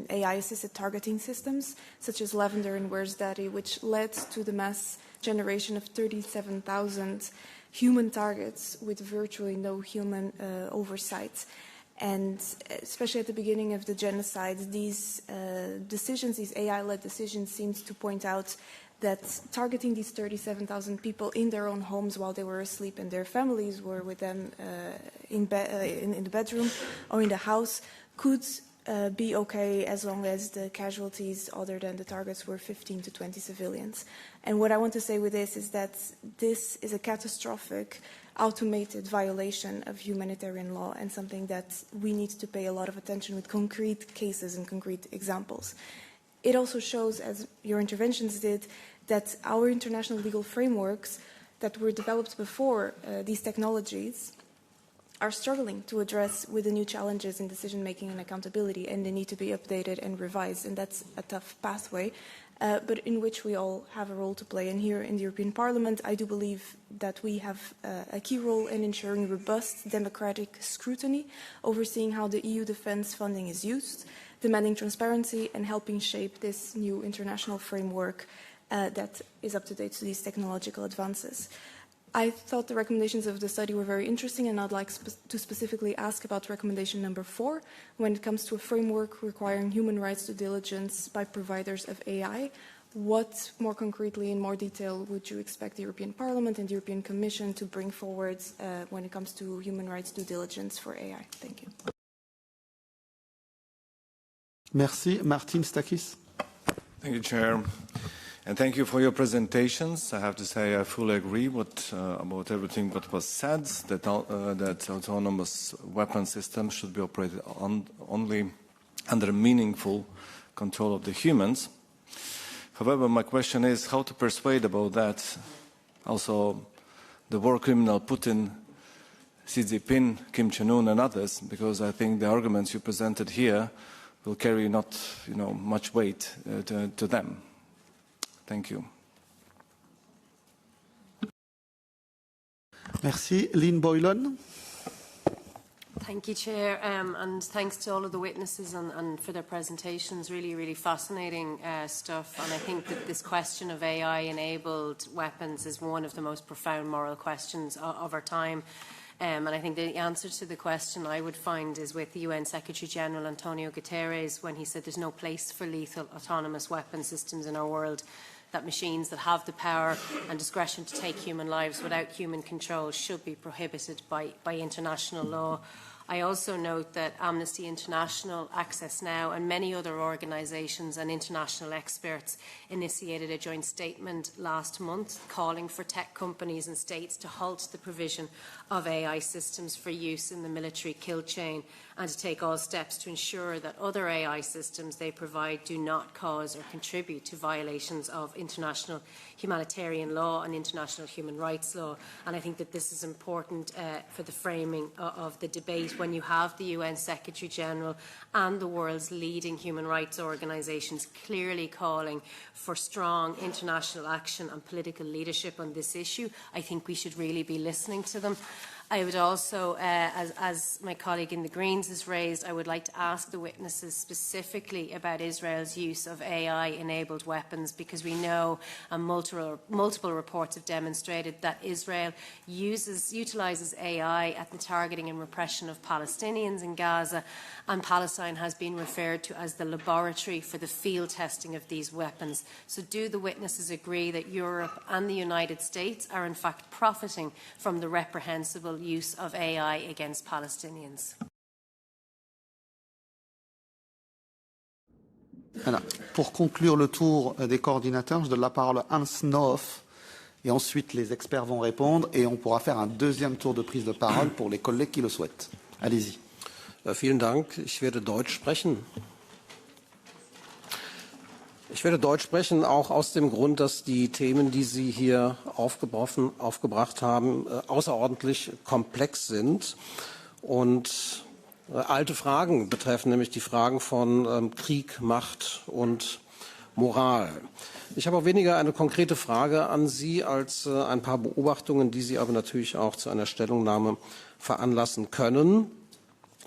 [SPEAKER 7] AI-assisted targeting systems, such as Lavender and Where's Daddy, which led to the mass generation of 37,000 human targets with virtually no human oversight. And especially at the beginning of the genocide, these decisions, these AI-led decisions, seemed to point out that targeting these 37,000 people in their own homes while they were asleep and their families were with them in the bedroom or in the house could be okay as long as the casualties other than the targets were 15 to 20 civilians. And what I want to say with this is that this is a catastrophic automated violation of humanitarian law and something that we need to pay a lot of attention with concrete cases and concrete examples. It also shows, as your interventions did, that our international legal frameworks that were developed before these technologies are struggling to address with the new challenges in decision-making and accountability, and they need to be updated and revised, and that's a tough pathway, but in which we all have a role to play. And here in the European Parliament, I do believe that we have a key role in ensuring robust democratic scrutiny, overseeing how the EU defence funding is used, demanding transparency, and helping shape this new international framework that is up to date to these technological advances. I thought the recommendations of the study were very interesting, and I'd like to specifically ask about recommendation number 4 when it comes to a framework requiring human rights due diligence by providers of AI. What more concretely, in more detail, would you expect the European Parliament and the European Commission to bring forward when it comes to human rights due diligence for AI? Thank you.
[SPEAKER 1] Merci. Martin Stakis.
[SPEAKER 10] Thank you, Chair. And thank you for your presentations. I have to say I fully agree about everything that was said, that autonomous weapon systems should be operated only under meaningful control of the humans. However, my question is how to persuade about that also the war criminal Putin, Xi Jinping, Kim Jong-un and others, because I think the arguments you presented here will carry not much weight to them. Thank you.
[SPEAKER 1] Merci. Lynn Boylan.
[SPEAKER 11] Thank you, Chair, and thanks to all of the witnesses and for their presentations. Really, really fascinating stuff. And I think that this question of AI-enabled weapons is one of the most profound moral questions of our time. And I think the answer to the question I would find is with the UN Secretary-General Antonio Guterres when he said there's no place for lethal autonomous weapon systems in our world, that machines that have the power and discretion to take human lives without human control should be prohibited by international law. I also note that Amnesty International, Access Now and many other organisations and international experts initiated a joint statement last month calling for tech companies and states to halt the provision of AI systems for use in the military kill chain and to take all steps to ensure that other AI systems they provide do not cause or contribute to violations of international humanitarian law and international human rights law. And I think that this is important for the framing of the debate when you have the UN Secretary-General and the world's leading human rights organisations clearly calling for strong international action and political leadership on this issue. I think we should really be listening to them. I would also, as my colleague in the Greens has raised, I would like to ask the witnesses specifically about Israel's use of AI-enabled weapons, because we know multiple reports have demonstrated that Israel utilises AI at the targeting and repression of Palestinians in Gaza, and Palestine has been referred to as the laboratory for the field testing of these weapons. So do the witnesses agree that Europe and the United States are in fact profiting from the reprehensible use of AI against Palestinians?
[SPEAKER 1] Alors, pour conclure le tour des coordinateurs, je donne la parole à Hans Noof et ensuite les experts vont répondre et on pourra faire un deuxième tour de prise de parole pour les collègues qui le souhaitent. Allez-y.
[SPEAKER 12] Vielen Dank. Ich werde Deutsch sprechen. Ich werde Deutsch sprechen, auch aus dem Grund, dass die Themen, die Sie hier aufgebracht haben, außerordentlich komplex sind und alte Fragen betreffen, nämlich die Fragen von Krieg, Macht und Moral. Ich habe auch weniger eine konkrete Frage an Sie als ein paar Beobachtungen, die Sie aber natürlich auch zu einer Stellungnahme veranlassen können.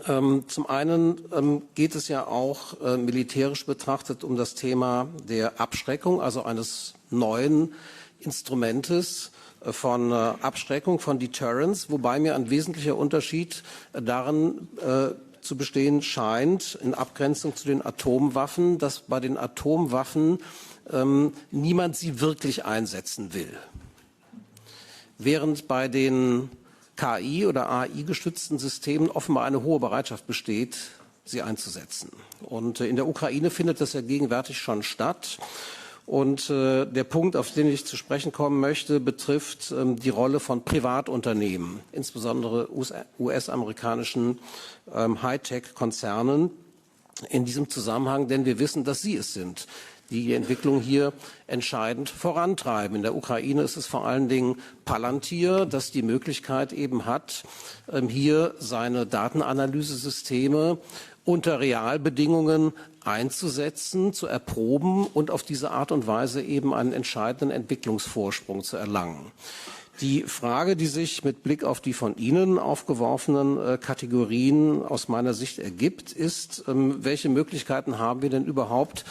[SPEAKER 12] Zum einen geht es ja auch militärisch betrachtet um das Thema der Abschreckung, also eines neuen Instrumentes von Abschreckung, von Deterrence, wobei mir ein wesentlicher Unterschied darin zu bestehen scheint, in Abgrenzung zu den Atomwaffen, dass bei den Atomwaffen niemand sie wirklich einsetzen will. Während bei den KI- oder AI-gestützten Systemen offenbar eine hohe Bereitschaft besteht, sie einzusetzen. Und in der Ukraine findet das ja gegenwärtig schon statt. Und der Punkt, auf den ich zu sprechen kommen möchte, betrifft die Rolle von Privatunternehmen, insbesondere US-amerikanischen Hightech-Konzernen in diesem Zusammenhang, denn wir wissen, dass sie es sind, die Entwicklung hier entscheidend vorantreiben. In der Ukraine ist es vor allen Dingen Palantir, das die Möglichkeit eben hat, hier seine Datenanalyse-Systeme unter Realbedingungen einzusetzen, zu erproben und auf diese Art und Weise eben einen entscheidenden Entwicklungsvorsprung zu erlangen. Die Frage, die sich mit Blick auf die von Ihnen aufgeworfenen Kategorien aus meiner Sicht ergibt, ist, welche Möglichkeiten haben wir denn überhaupt,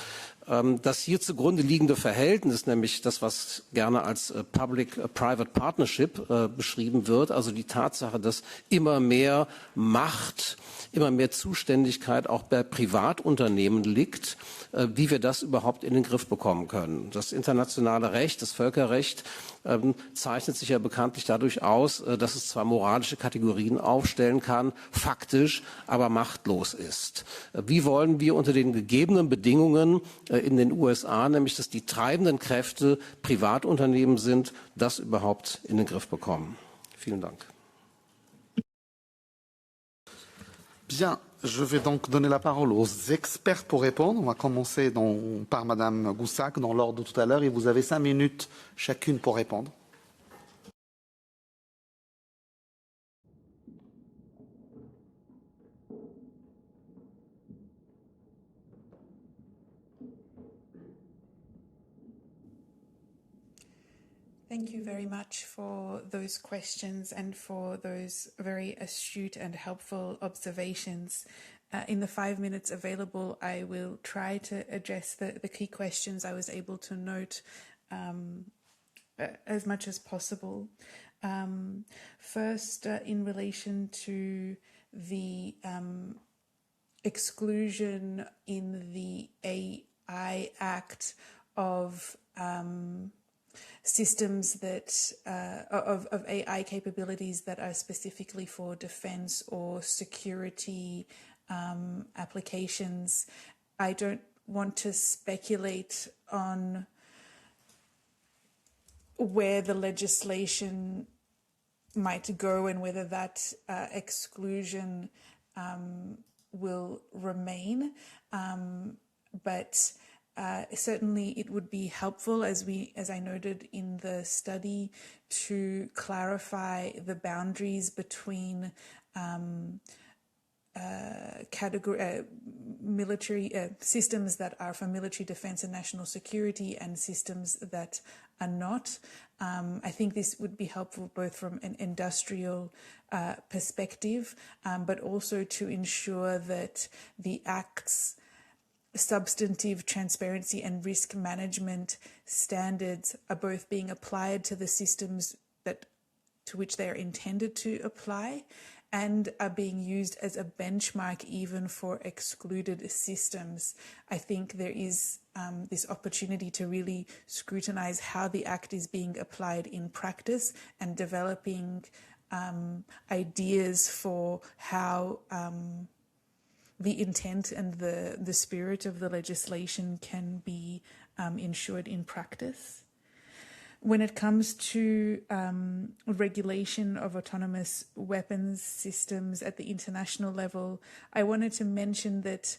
[SPEAKER 12] das hier zugrunde liegende Verhältnis, nämlich das, was gerne als Public-Private Partnership beschrieben wird, also die Tatsache, dass immer mehr Macht, immer mehr Zuständigkeit auch bei Privatunternehmen liegt, wie wir das überhaupt in den Griff bekommen können. Das internationale Recht, das Völkerrecht zeichnet sich ja bekanntlich dadurch aus, dass es zwar moralische Kategorien aufstellen kann, faktisch aber machtlos ist. Wie wollen wir unter den gegebenen Bedingungen in den USA, nämlich dass die treibenden Kräfte Privatunternehmen sind, das überhaupt in den Griff bekommen? Vielen Dank.
[SPEAKER 1] Bien, je vais donc donner la parole aux experts pour répondre. On va commencer par Madame GOUSSAC dans l'ordre de tout à l'heure et vous avez 5 minutes chacune pour répondre.
[SPEAKER 3] Thank you very much for those questions and for those very astute and helpful observations. In the 5 minutes available, I will try to address the key questions I was able to note as much as possible. First, in relation to the exclusion in the AI Act of systems that of AI capabilities that are specifically for defense or security applications. I don't want to speculate on where the legislation might go and whether that exclusion will remain, but certainly it would be helpful, as I noted in the study, to clarify the boundaries between military systems that are for military defense and national security and systems that are not. I think this would be helpful both from an industrial perspective, but also to ensure that the Act's substantive transparency and risk management standards are both being applied to the systems to which they are intended to apply and are being used as a benchmark even for excluded systems. I think there is this opportunity to really scrutinize how the Act is being applied in practice and developing ideas for how the intent and the spirit of the legislation can be ensured in practice. When it comes to regulation of autonomous weapons systems at the international level, I wanted to mention that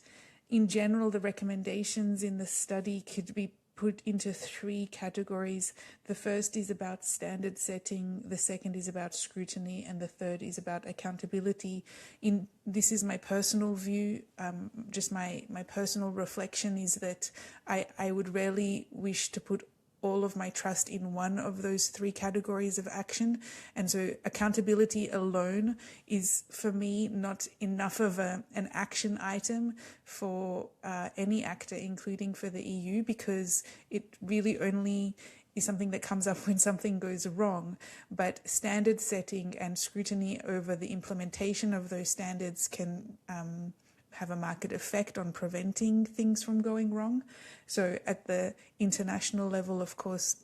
[SPEAKER 3] in general, the recommendations in the study could be put into 3 categories. The first is about standard setting, the second is about scrutiny, and the third is about accountability. This is my personal view, just my personal reflection is that I would rarely wish to put all of my trust in one of those 3 categories of action. And so accountability alone is, for me, not enough of an action item for any actor, including for the EU, because it really only is something that comes up when something goes wrong. But standard setting and scrutiny over the implementation of those standards can have a market effect on preventing things from going wrong. So at the international level, of course,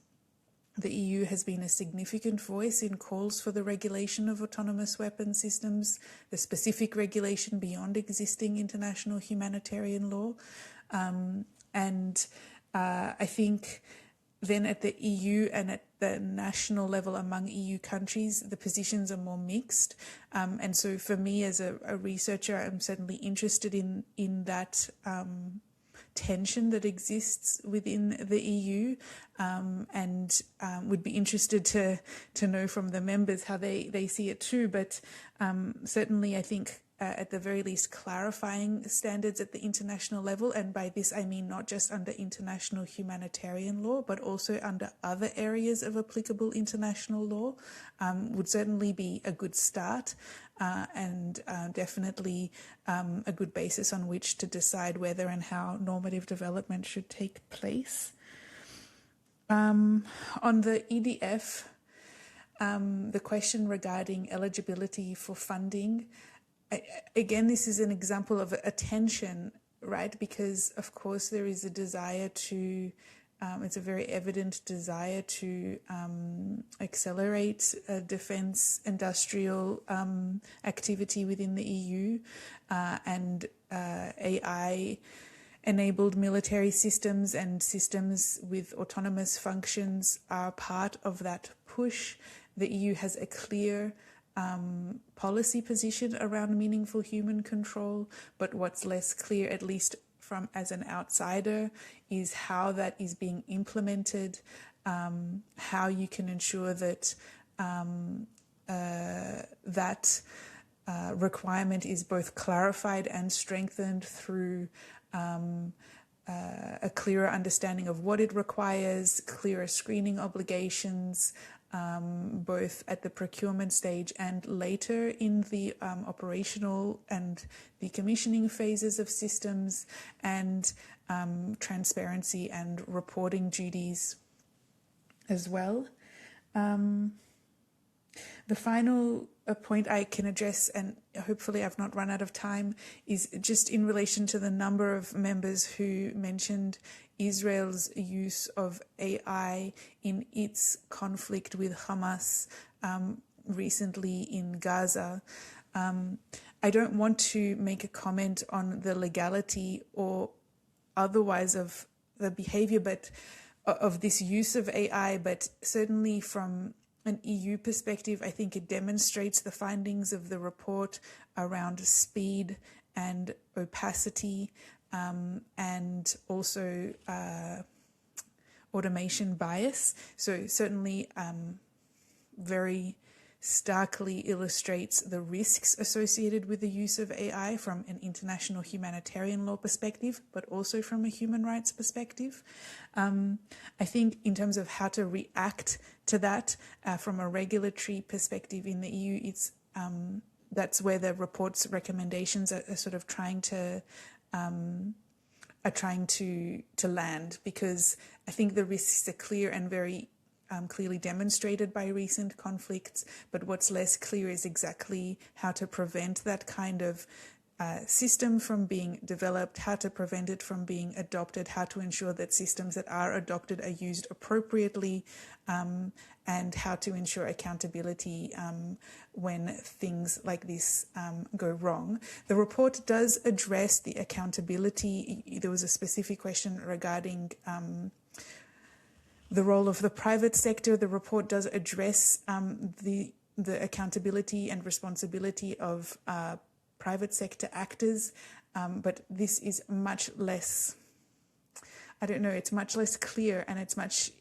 [SPEAKER 3] the EU has been a significant voice in calls for the regulation of autonomous weapon systems, the specific regulation beyond existing international humanitarian law. I think then at the EU and at the national level among EU countries, the positions are more mixed. And so for me as a researcher, I'm certainly interested in that tension that exists within the EU, and would be interested to know from the members how they see it too. But certainly I think at the very least clarifying standards at the international level, and by this I mean not just under international humanitarian law, but also under other areas of applicable international law, would certainly be a good start, and definitely a good basis on which to decide whether and how normative development should take place. On the EDF, the question regarding eligibility for funding, again, this is an example of a tension, right? Because, of course, there is a desire to, it's a very evident desire to accelerate defence industrial activity within the EU, and AI-enabled military systems and systems with autonomous functions are part of that push. The EU has a clear policy position around meaningful human control, but what's less clear, at least from as an outsider, is how that is being implemented, how you can ensure that that requirement is both clarified and strengthened through a clearer understanding of what it requires, clearer screening obligations, both at the procurement stage and later in the operational and the commissioning phases of systems, and transparency and reporting duties as well. The final point I can address, and hopefully I've not run out of time, is just in relation to the number of members who mentioned Israel's use of AI in its conflict with Hamas recently in Gaza. I don't want to make a comment on the legality or otherwise of the behavior but of this use of AI, but certainly from an EU perspective, I think it demonstrates the findings of the report around speed and opacity, and also automation bias. So certainly very starkly illustrates the risks associated with the use of AI from an international humanitarian law perspective, but also from a human rights perspective. I think in terms of how to react to that from a regulatory perspective in the EU, it's that's where the report's recommendations are sort of trying to land, because I think the risks are clear and very clearly demonstrated by recent conflicts, but what's less clear is exactly how to prevent that kind of system from being developed, how to prevent it from being adopted, how to ensure that systems that are adopted are used appropriately, and how to ensure accountability when things like this go wrong. The report does address the accountability. There was a specific question regarding the role of the private sector. The report does address the accountability and responsibility of private sector actors. but this is much less, I don't know, it's much less clear, and it's much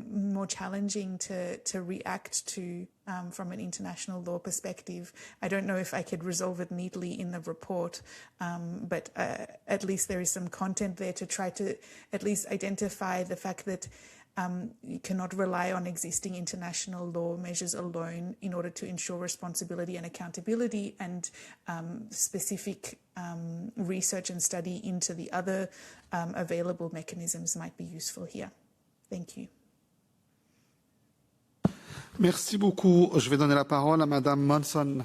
[SPEAKER 3] more challenging to react to from an international law perspective. I don't know if I could resolve it neatly in the report, but at least there is some content there to try to at least identify the fact that you cannot rely on existing international law measures alone in order to ensure responsibility and accountability, and specific research and study into the other available mechanisms might be useful here. Thank you.
[SPEAKER 1] Merci beaucoup. Je vais donner la parole à Madame Manson.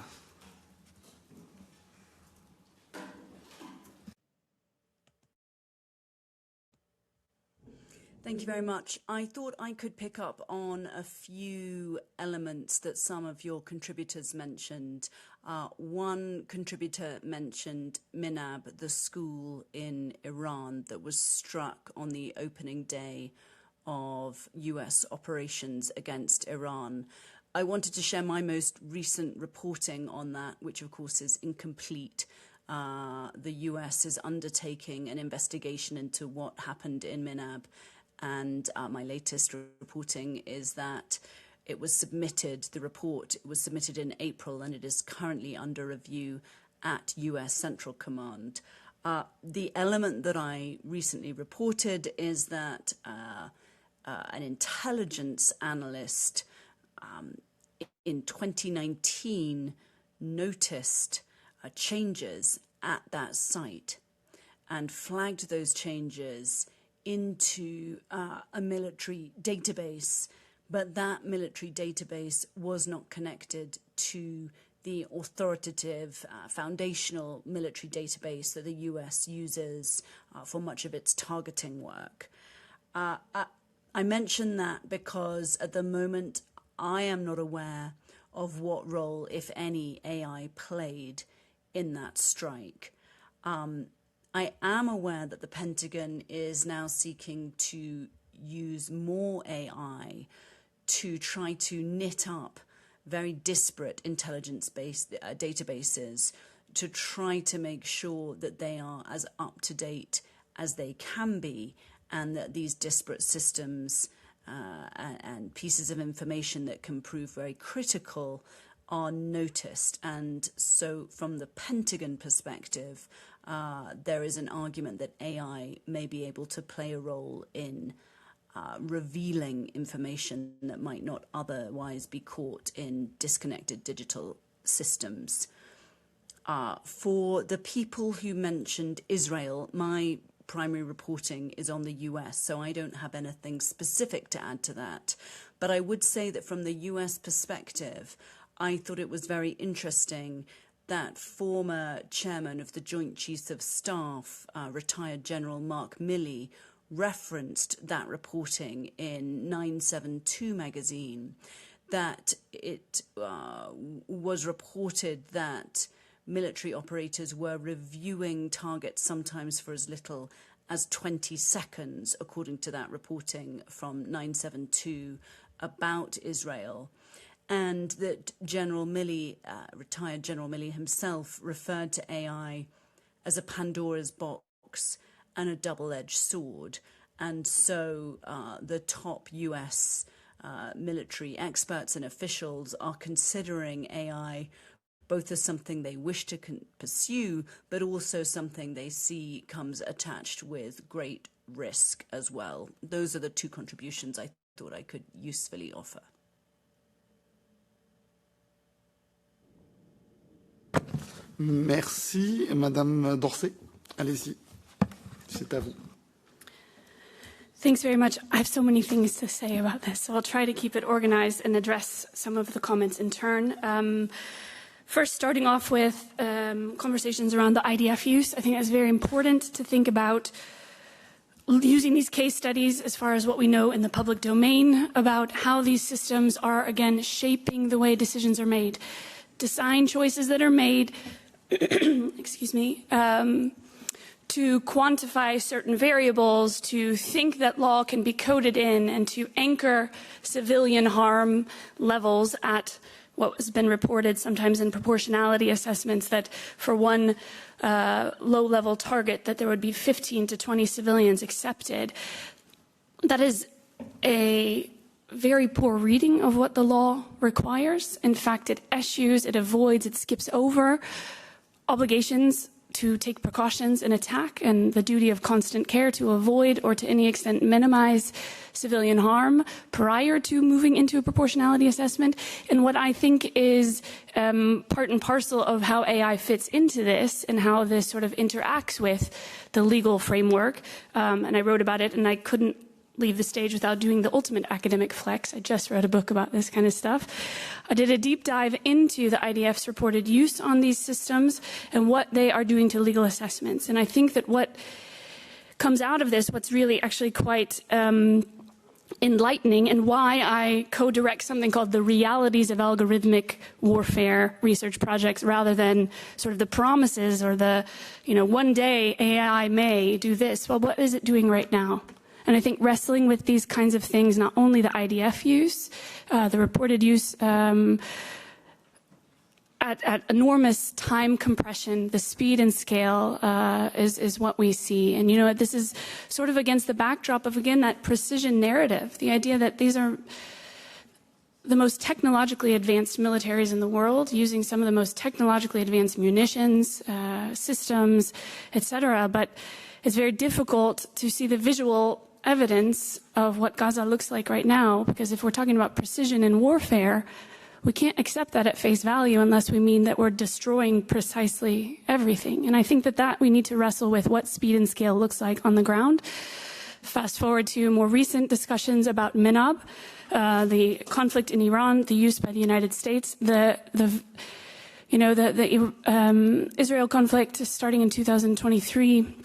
[SPEAKER 4] Thank you very much. I thought I could pick up on a few elements that some of your contributors mentioned. One contributor mentioned Minab, the school in Iran that was struck on the opening day of US operations against Iran. I wanted to share my most recent reporting on that, which of course is incomplete. The US is undertaking an investigation into what happened in Minab. And my latest reporting is that it was submitted, the report was submitted in April, and it is currently under review at US Central Command. The element that I recently reported is that an intelligence analyst in 2019 noticed changes at that site and flagged those changes into a military database, but that military database was not connected to the authoritative foundational military database that the US uses for much of its targeting work. I mention that because at the moment I am not aware of what role, if any, AI played in that strike. I am aware that the Pentagon is now seeking to use more AI to try to knit up very disparate intelligence-based databases to try to make sure that they are as up-to-date as they can be, and that these disparate systems and pieces of information that can prove very critical are noticed. And so from the Pentagon perspective, there is an argument that AI may be able to play a role in revealing information that might not otherwise be caught in disconnected digital systems. For the people who mentioned Israel, my primary reporting is on the US, so I don't have anything specific to add to that. But I would say that from the US perspective, I thought it was very interesting that former chairman of the Joint Chiefs of Staff, retired General Mark Milley, referenced that reporting in 972 magazine, that it was reported that military operators were reviewing targets sometimes for as little as 20 seconds, according to that reporting from 972 about Israel. And that General Milley, retired General Milley himself, referred to AI as a Pandora's box and a double-edged sword. And so the top US military experts and officials are considering AI both as something they wish to pursue, but also something they see comes attached with great risk as well. Those are the two contributions I thought I could usefully offer.
[SPEAKER 1] Merci. Madame Dorsey, allez-y. C'est à vous.
[SPEAKER 5] Thanks very much. I have so many things to say about this, so I'll try to keep it organized and address some of the comments in turn. First, starting off with conversations around the IDF use, I think it's very important to think about using these case studies as far as what we know in the public domain about how these systems are, again, shaping the way decisions are made. Design choices that are made, excuse me, to quantify certain variables, to think that law can be coded in, and to anchor civilian harm levels at what has been reported sometimes in proportionality assessments, that for one low-level target that there would be 15 to 20 civilians accepted. That is a very poor reading of what the law requires. In fact, it eschews, it avoids, it skips over obligations to take precautions in attack and the duty of constant care to avoid or to any extent minimize civilian harm prior to moving into a proportionality assessment. And what I think is part and parcel of how AI fits into this and how this sort of interacts with the legal framework, and I wrote about it and I couldn't leave the stage without doing the ultimate academic flex. I just read a book about this kind of stuff. I did a deep dive into the IDF's reported use on these systems and what they are doing to legal assessments. And I think that what comes out of this, what's really actually quite enlightening, and why I co-direct something called the Realities of Algorithmic Warfare research projects rather than sort of the promises or the, one day AI may do this. Well, what is it doing right now? And I think wrestling with these kinds of things, not only the IDF use, the reported use at enormous time compression, the speed and scale is what we see. And, this is sort of against the backdrop of, again, that precision narrative, the idea that these are the most technologically advanced militaries in the world, using some of the most technologically advanced munitions, systems, etc. But it's very difficult to see the visual evidence of what Gaza looks like right now, because if we're talking about precision in warfare, we can't accept that at face value unless we mean that we're destroying precisely everything. And I think that we need to wrestle with what speed and scale looks like on the ground. Fast forward to more recent discussions about MINOB, the conflict in Iran, the use by the United States, the Israel conflict starting in 2023.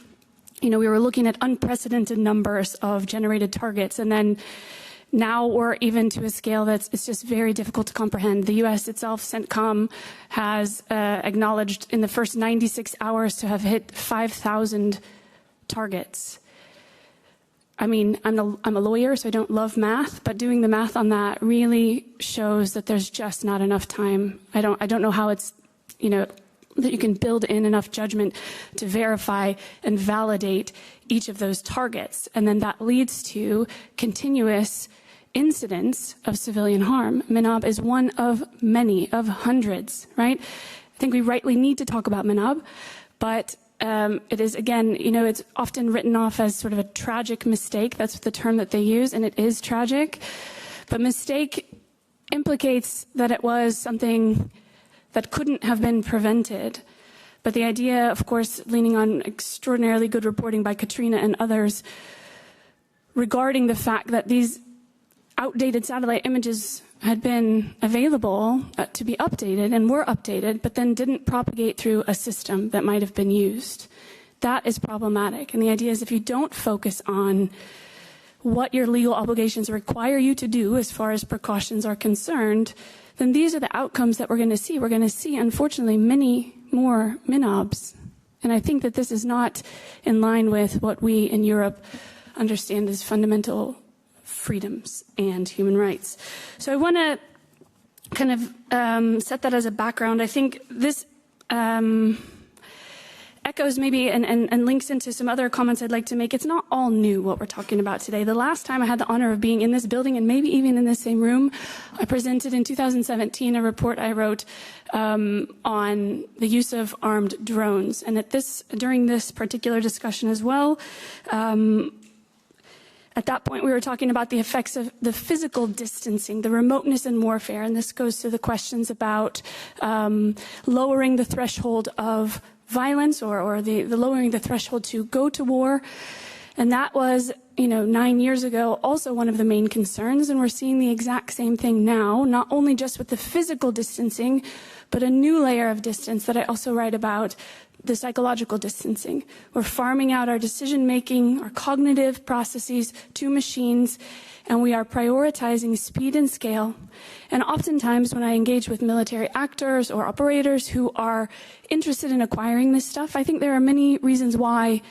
[SPEAKER 5] We were looking at unprecedented numbers of generated targets, and then now we're even to a scale it's just very difficult to comprehend. The U.S. itself, CENTCOM, has acknowledged in the first 96 hours to have hit 5,000 targets. I mean, I'm a lawyer, so I don't love math, but doing the math on that really shows that there's just not enough time. I don't know how it's, that you can build in enough judgment to verify and validate each of those targets. And then that leads to continuous incidents of civilian harm. MINOB is one of many, of hundreds, right? I think we rightly need to talk about MINOB, but it is, again, it's often written off as sort of a tragic mistake. That's the term that they use, and it is tragic. But mistake implicates that it was something that couldn't have been prevented. But the idea, of course, leaning on extraordinarily good reporting by Katrina and others regarding the fact that these outdated satellite images had been available to be updated and were updated, but then didn't propagate through a system that might have been used. That is problematic. And the idea is if you don't focus on what your legal obligations require you to do as far as precautions are concerned, then these are the outcomes that we're going to see. We're going to see, unfortunately, many more MINOBs. And I think that this is not in line with what we in Europe understand as fundamental freedoms and human rights. So I want to kind of set that as a background. I think this echoes maybe and links into some other comments I'd like to make. It's not all new what we're talking about today. The last time I had the honor of being in this building and maybe even in the same room, I presented in 2017 a report I wrote on the use of armed drones. And during this particular discussion as well, at that point we were talking about the effects of the physical distancing, the remoteness in warfare. And this goes to the questions about lowering the threshold of violence or the lowering the threshold to go to war. And that was, 9 years ago, also one of the main concerns. And we're seeing the exact same thing now, not only just with the physical distancing, but a new layer of distance that I also write about, the psychological distancing. We're farming out our decision-making, our cognitive processes to machines, and we are prioritizing speed and scale. And oftentimes when I engage with military actors or operators who are interested in acquiring this stuff, I think there are many reasons why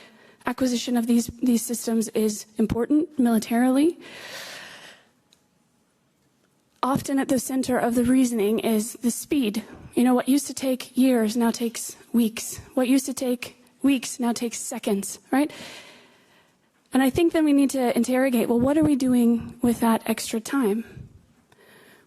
[SPEAKER 5] acquisition of these systems is important militarily. often at the center of the reasoning is the speed. You know, what used to take years now takes weeks. What used to take weeks now takes seconds, right? And I think then we need to interrogate, well, what are we doing with that extra time?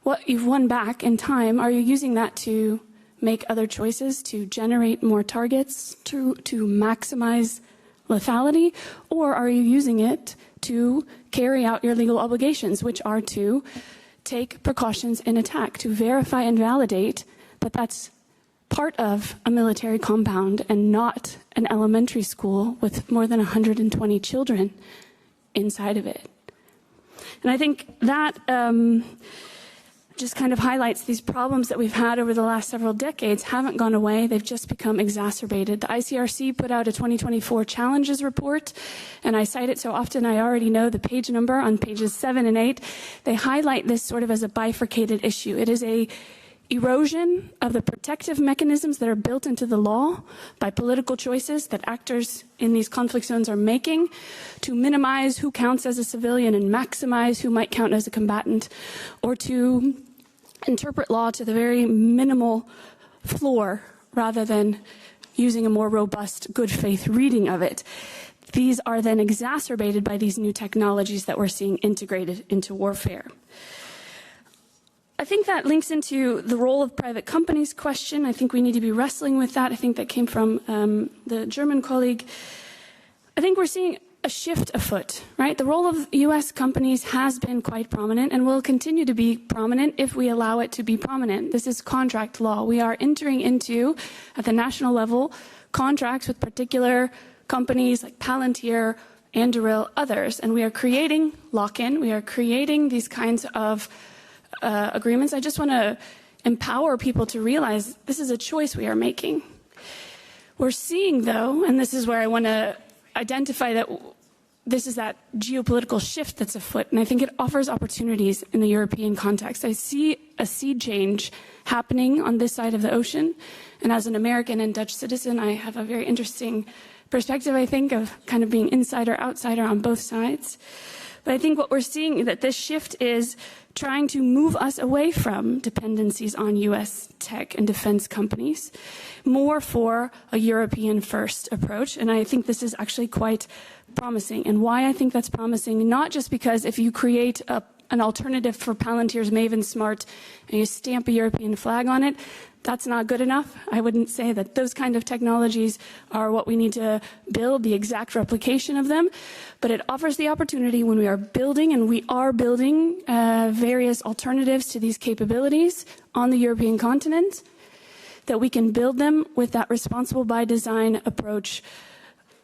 [SPEAKER 5] What you've won back in time, are you using that to make other choices, to generate more targets, to maximize lethality? Or are you using it to carry out your legal obligations, which are to take precautions in attack, to verify and validate that that's part of a military compound and not an elementary school with more than 120 children inside of it. And I think that just kind of highlights these problems that we've had over the last several decades haven't gone away. They've just become exacerbated. The ICRC put out a 2024 challenges report, and I cite it so often I already know the page number on pages 7 and 8. They highlight this sort of as a bifurcated issue. It is a erosion of the protective mechanisms that are built into the law by political choices that actors in these conflict zones are making to minimize who counts as a civilian and maximize who might count as a combatant, or to interpret law to the very minimal floor rather than using a more robust, good faith reading of it. These are then exacerbated by these new technologies that we're seeing integrated into warfare. I think that links into the role of private companies question. I think we need to be wrestling with that. I think that came from the German colleague. I think we're seeing a shift afoot, right? The role of US companies has been quite prominent and will continue to be prominent if we allow it to be prominent. This is contract law. We are entering into, at the national level, contracts with particular companies like Palantir, Anduril, others, and we are creating lock-in. We are creating these kinds of agreements. I just want to empower people to realize this is a choice we are making. We're seeing, though, and this is where I want to identify that this is that geopolitical shift that's afoot, and I think it offers opportunities in the European context. I see a sea change happening on this side of the ocean, and as an American and Dutch citizen, I have a very interesting perspective, I think, of kind of being insider, outsider on both sides. But I think what we're seeing is that this shift is trying to move us away from dependencies on US tech and defense companies, more for a European first approach. And I think this is actually quite promising. And why I think that's promising, not just because if you create an alternative for Palantir's Maven Smart and you stamp a European flag on it, that's not good enough. I wouldn't say that those kind of technologies are what we need to build, the exact replication of them, but it offers the opportunity when we are building, and we are building various alternatives to these capabilities on the European continent, that we can build them with that responsible by design approach,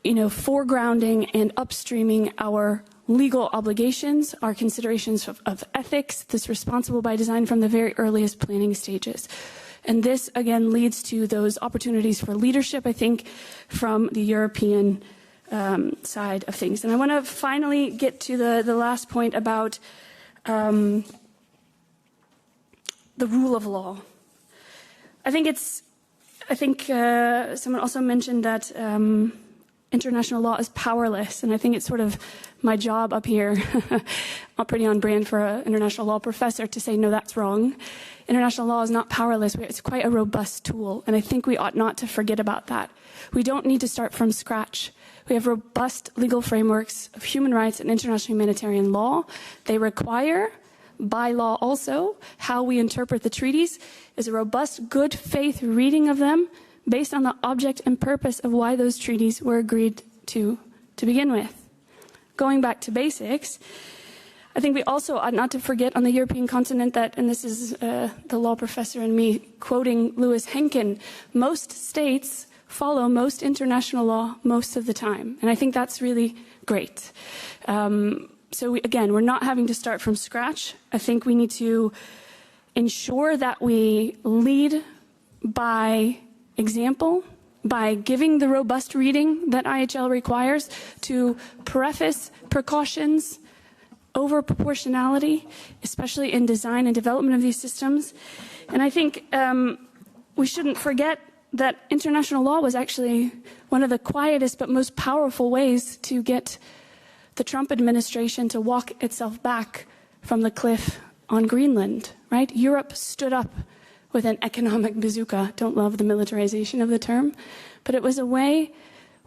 [SPEAKER 5] you know, foregrounding and upstreaming our legal obligations, our considerations of ethics, this responsible by design from the very earliest planning stages. And this, again, leads to those opportunities for leadership, I think, from the European side of things. And I want to finally get to the last point about the rule of law. I think someone also mentioned that international law is powerless, and I think it's sort of my job up here, pretty on brand for an international law professor, to say, no, that's wrong. International law is not powerless. It's quite a robust tool, and I think we ought not to forget about that. We don't need to start from scratch. We have robust legal frameworks of human rights and international humanitarian law. They require, by law also, how we interpret the treaties is a robust, good faith reading of them based on the object and purpose of why those treaties were agreed to begin with. Going back to basics, I think we also ought not to forget on the European continent that, and this is the law professor and me quoting Louis Henkin, most states follow most international law most of the time. And I think that's really great. So again, we're not having to start from scratch. I think we need to ensure that we lead by example, by giving the robust reading that IHL requires, to preface precautions over proportionality, especially in design and development of these systems. And I think we shouldn't forget that international law was actually one of the quietest but most powerful ways to get the Trump administration to walk itself back from the cliff on Greenland, right? Europe stood up with an economic bazooka. Don't love the militarization of the term, but it was a way,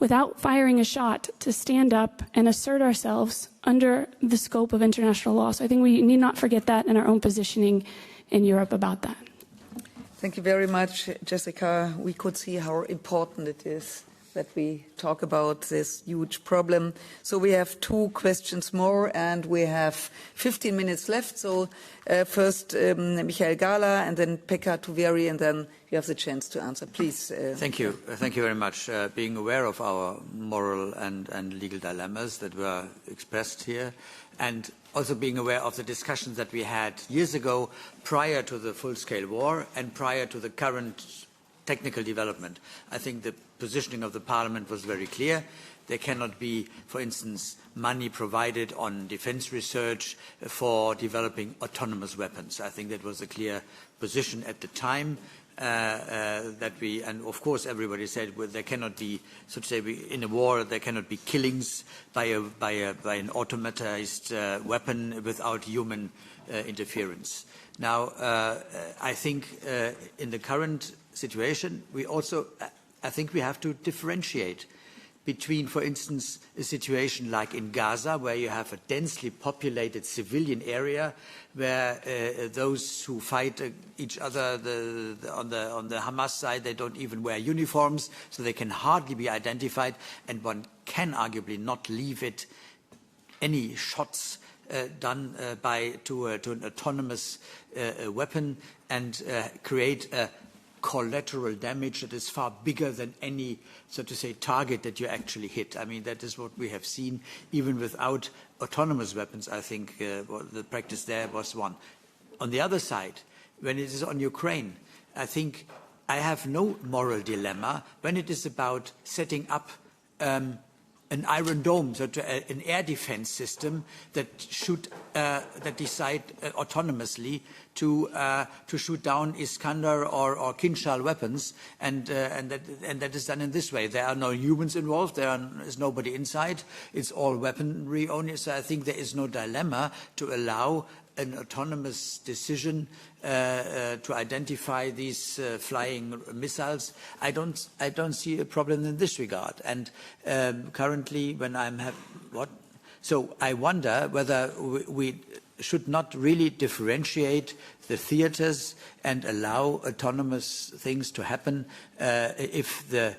[SPEAKER 5] without firing a shot, to stand up and assert ourselves under the scope of international law. So I think we need not forget that in our own positioning in Europe about that.
[SPEAKER 2] Thank you very much, Jessica. We could see how important it is that we talk about this huge problem. So we have 2 questions more, and we have 15 minutes left. So first, Michael Gala, and then Pekka Tuveri, and then you have the chance to answer. Please.
[SPEAKER 13] Thank you. Thank you very much. Being aware of our moral and legal dilemmas that were expressed here, and also being aware of the discussions that we had years ago prior to the full-scale war and prior to the current technical development. I think the positioning of the Parliament was very clear. There cannot be, for instance, money provided on defense research for developing autonomous weapons. I think that was a clear position at the time. And of course everybody said, well, there cannot be, so to say, in a war there cannot be killings by an automatized weapon without human interference. Now, I think in the current situation, I think we have to differentiate between, for instance, a situation like in Gaza, where you have a densely populated civilian area, where those who fight each other on the Hamas side, they don't even wear uniforms, so they can hardly be identified, and one can arguably not leave it any shots done to an autonomous weapon and create a collateral damage that is far bigger than any, so to say, target that you actually hit. I mean, that is what we have seen even without autonomous weapons. I think the practice there was one. On the other side, when it is on Ukraine, I think I have no moral dilemma when it is about setting up an Iron Dome, so an air defense system that should that decide autonomously to shoot down Iskander or Kinshal weapons, and that is done in this way. There are no humans involved. There is nobody inside. It's all weaponry only. So I think there is no dilemma to allow an autonomous decision to identify these flying missiles. I don't see a problem in this regard. And currently, when so I wonder whether we should not really differentiate the theaters and allow autonomous things to happen if the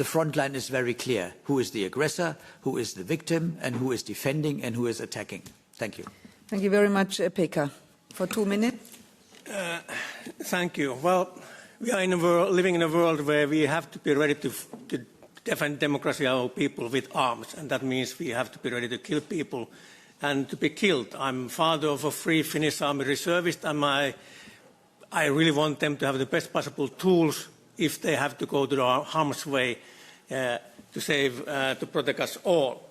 [SPEAKER 13] front line is very clear: who is the aggressor, who is the victim, and who is defending and who is attacking. Thank you.
[SPEAKER 2] Thank you very much, Pekka. For 2 minutes.
[SPEAKER 14] Thank you. Well, we are living in a world where we have to be ready to defend democracy and our people with arms, and that means we have to be ready to kill people and to be killed. I'm father of a free Finnish army reservist, and I really want them to have the best possible tools if they have to go to the harm's way to protect us all.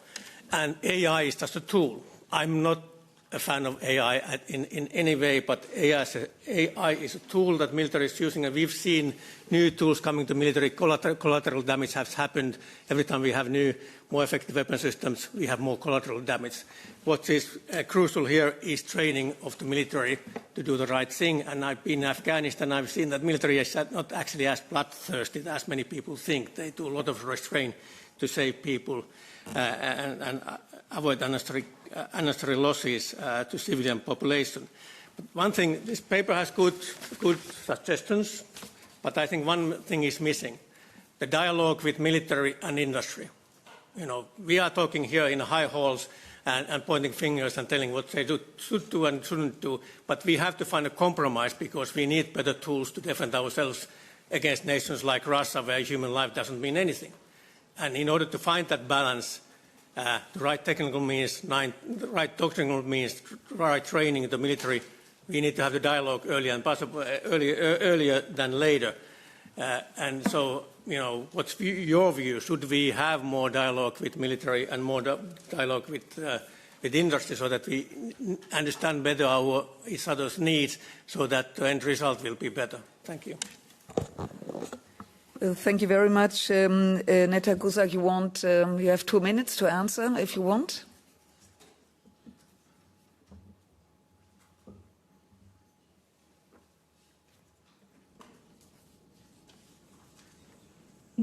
[SPEAKER 14] And AI is just a tool. I'm not a fan of AI in any way, but AI is a tool that military is using, and we've seen new tools coming to military. Collateral damage has happened. Every time we have new, more effective weapon systems, we have more collateral damage. What is crucial here is training of the military to do the right thing, and I've been in Afghanistan, I've seen that military is not actually as bloodthirsty as many people think. They do a lot of restraint to save people and avoid unnecessary losses to civilian population. But one thing, this paper has good suggestions, but I think one thing is missing: the dialogue with military and industry. You know, we are talking here in high halls and pointing fingers and telling what they should do and shouldn't do, but we have to find a compromise, because we need better tools to defend ourselves against nations like Russia, where human life doesn't mean anything. And in order to find that balance, the right technical means, the right doctrinal means, right training in the military, we need to have the dialogue earlier and earlier than later. And so, you know, what's your view? Should we have more dialogue with military and more dialogue with industry, so that we understand better each other's needs, so that the end result will be better? Thank you.
[SPEAKER 2] Thank you very much. Netta, GOUSSAC, you have 2 minutes to answer, if you want.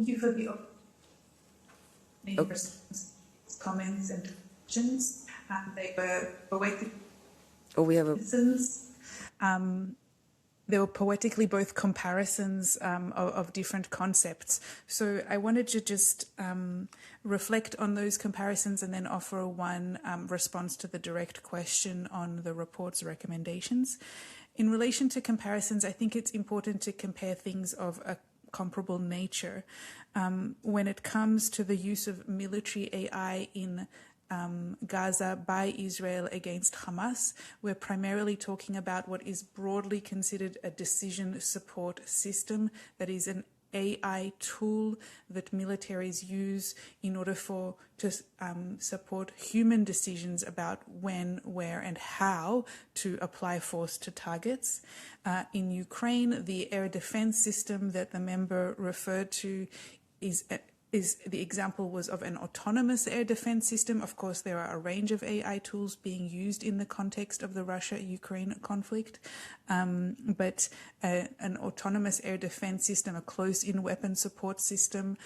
[SPEAKER 3] Thank you for the comments and questions. They were poetic.
[SPEAKER 2] Oh, we have a.
[SPEAKER 3] There were poetically both comparisons of different concepts. So I wanted to just reflect on those comparisons and then offer one response to the direct question on the report's recommendations. In relation to comparisons, I think it's important to compare things of a comparable nature. When it comes to the use of military AI in Gaza by Israel against Hamas, we're primarily talking about what is broadly considered a decision support system, that is an AI tool that militaries use in order to support human decisions about when, where and how to apply force to targets. In Ukraine, the air defense system that the member referred to is the example was of an autonomous air defense system. Of course, there are a range of AI tools being used in the context of the Russia-Ukraine conflict, but an autonomous air defense system, a close-in weapon support system,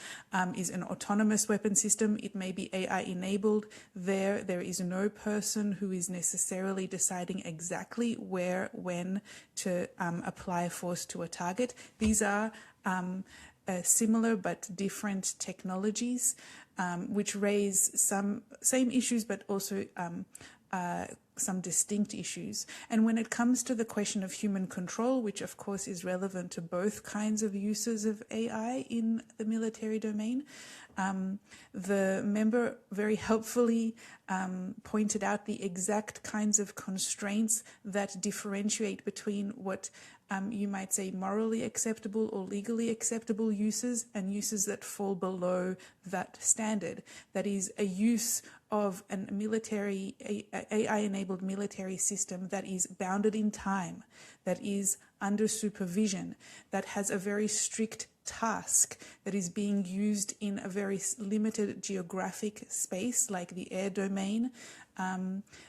[SPEAKER 3] is an autonomous weapon system. It may be AI-enabled. There is no person who is necessarily deciding exactly where, when to apply force to a target. These are similar but different technologies, which raise some same issues but also some distinct issues. And when it comes to the question of human control, which of course is relevant to both kinds of uses of AI in the military domain, the member very helpfully pointed out the exact kinds of constraints that differentiate between what you might say morally acceptable or legally acceptable uses and uses that fall below that standard. That is a use of a military, AI-enabled military system that is bounded in time, that is under supervision, that has a very strict task, that is being used in a very limited geographic space like the air domain.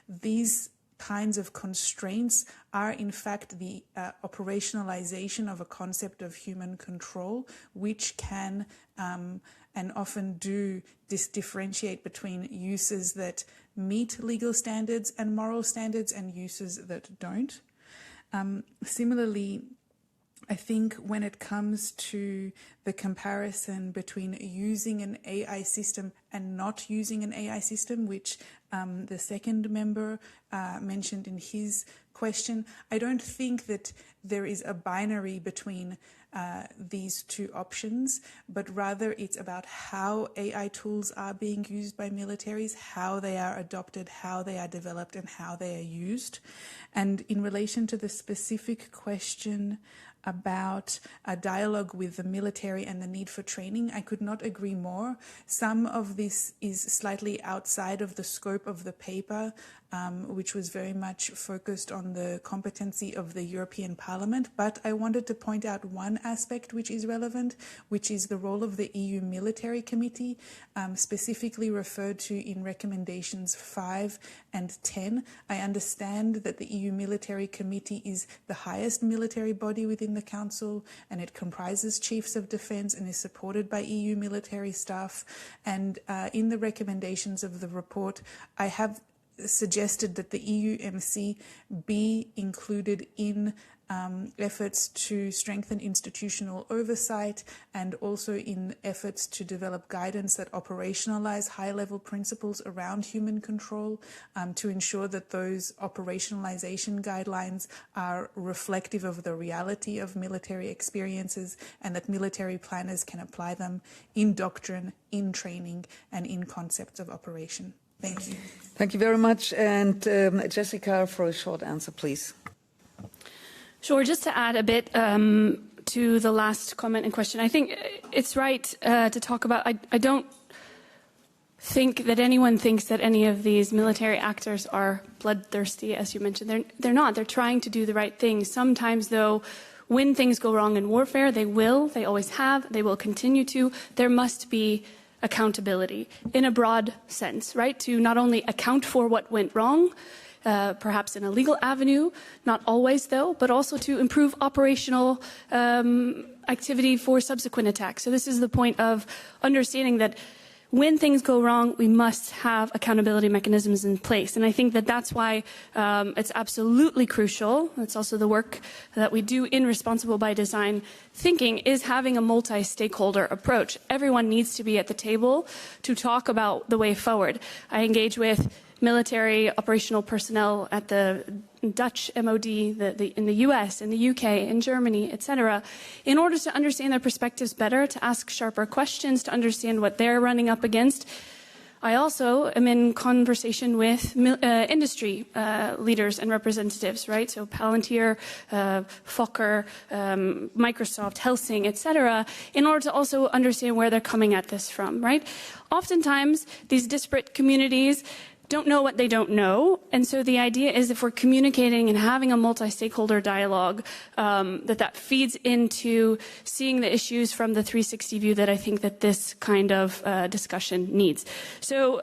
[SPEAKER 3] These kinds of constraints are in fact the operationalization of a concept of human control, which can and often do differentiate between uses that meet legal standards and moral standards and uses that don't. Similarly, I think when it comes to the comparison between using an AI system and not using an AI system, which the second member mentioned in his question, I don't think that there is a binary between these two options, but rather it's about how AI tools are being used by militaries, how they are adopted, how they are developed, and how they are used. And in relation to the specific question about a dialogue with the military and the need for training, I could not agree more. Some of this is slightly outside of the scope of the paper, which was very much focused on the competency of the European Parliament. But I wanted to point out one aspect which is relevant, which is the role of the EU Military Committee, specifically referred to in recommendations 5 and 10. I understand that the EU Military Committee is the highest military body within the Council, and it comprises chiefs of defence and is supported by EU military staff. And in the recommendations of the report, I have suggested that the EUMC be included in efforts to strengthen institutional oversight and also in efforts to develop guidance that operationalize high-level principles around human control, to ensure that those operationalization guidelines are reflective of the reality of military experiences and that military planners can apply them in doctrine, in training, and in concepts of operation. Thank you.
[SPEAKER 2] Thank you very much. And Jessica, for a short answer, please.
[SPEAKER 5] Sure. Just to add a bit to the last comment and question, I think it's right to talk about, I don't think that anyone thinks that any of these military actors are bloodthirsty, as you mentioned. They're not. They're trying to do the right thing. Sometimes, though, when things go wrong in warfare, they always have, they will continue to. There must be accountability in a broad sense, right? To not only account for what went wrong, perhaps in a legal avenue, not always though, but also to improve operational activity for subsequent attacks. So this is the point of understanding that when things go wrong, we must have accountability mechanisms in place. And I think that that's why it's absolutely crucial. That's also the work that we do in Responsible by Design thinking, is having a multi-stakeholder approach. Everyone needs to be at the table to talk about the way forward. I engage with military operational personnel at the Dutch MOD, in the US, in the UK, in Germany, etc., in order to understand their perspectives better, to ask sharper questions, to understand what they're running up against. I also am in conversation with industry leaders and representatives, right? So Palantir, Fokker, Microsoft, Helsing, etc., in order to also understand where they're coming at this from, right? Oftentimes, these disparate communities don't know what they don't know. And so the idea is if we're communicating and having a multi-stakeholder dialogue, that feeds into seeing the issues from the 360 view that I think that this kind of discussion needs. So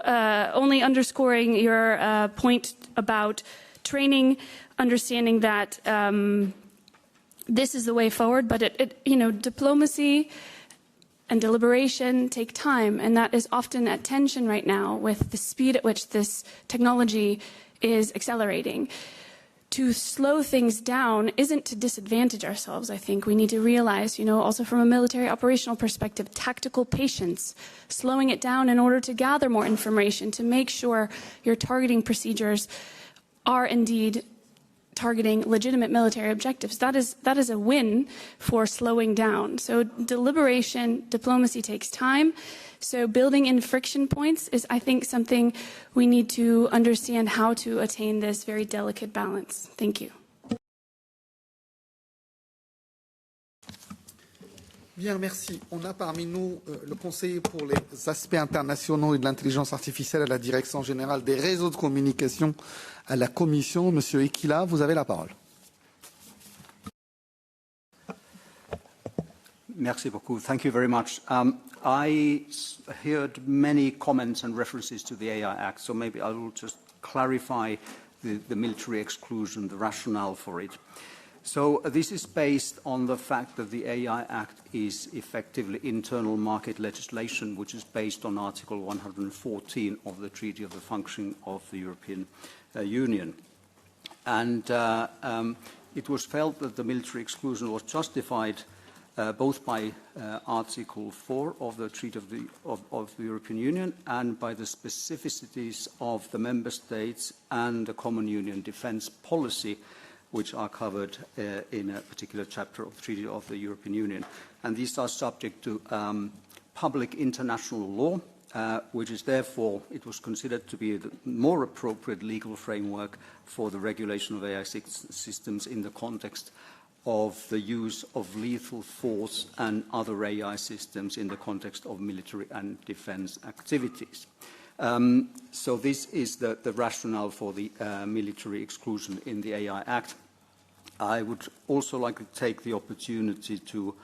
[SPEAKER 5] only underscoring your point about training, understanding that this is the way forward, but diplomacy and deliberation take time, and that is often at tension right now with the speed at which this technology is accelerating. To slow things down isn't to disadvantage ourselves, I think. We need to realize, also from a military operational perspective, tactical patience, slowing it down in order to gather more information, to make sure your targeting procedures are indeed targeting legitimate military objectives. That is a win for slowing down. So deliberation, diplomacy takes time. So building in friction points is, I think, something we need to understand how to attain this very delicate balance. Thank you.
[SPEAKER 1] Bien, merci. On a parmi nous le conseiller pour les aspects internationaux et de l'intelligence artificielle à la Direction générale des réseaux de communication à la Commission. Monsieur Ekila, vous avez la parole.
[SPEAKER 15] Merci beaucoup. Thank you very much. I heard many comments and references to the AI Act, so maybe I will just clarify the military exclusion, the rationale for it. So this is based on the fact that the AI Act is effectively internal market legislation, which is based on Article 114 of the Treaty of the Functioning of the European Union. And it was felt that the military exclusion was justified both by Article 4 of the Treaty of the European Union and by the specificities of the member states and the common union defence policy, which are covered in a particular chapter of the Treaty of the European Union. And these are subject to public international law, which is therefore, it was considered to be the more appropriate legal framework for the regulation of AI systems in the context of the use of lethal force and other AI systems in the context of military and defence activities. So this is the rationale for the military exclusion in the AI Act. I would also like to take the opportunity to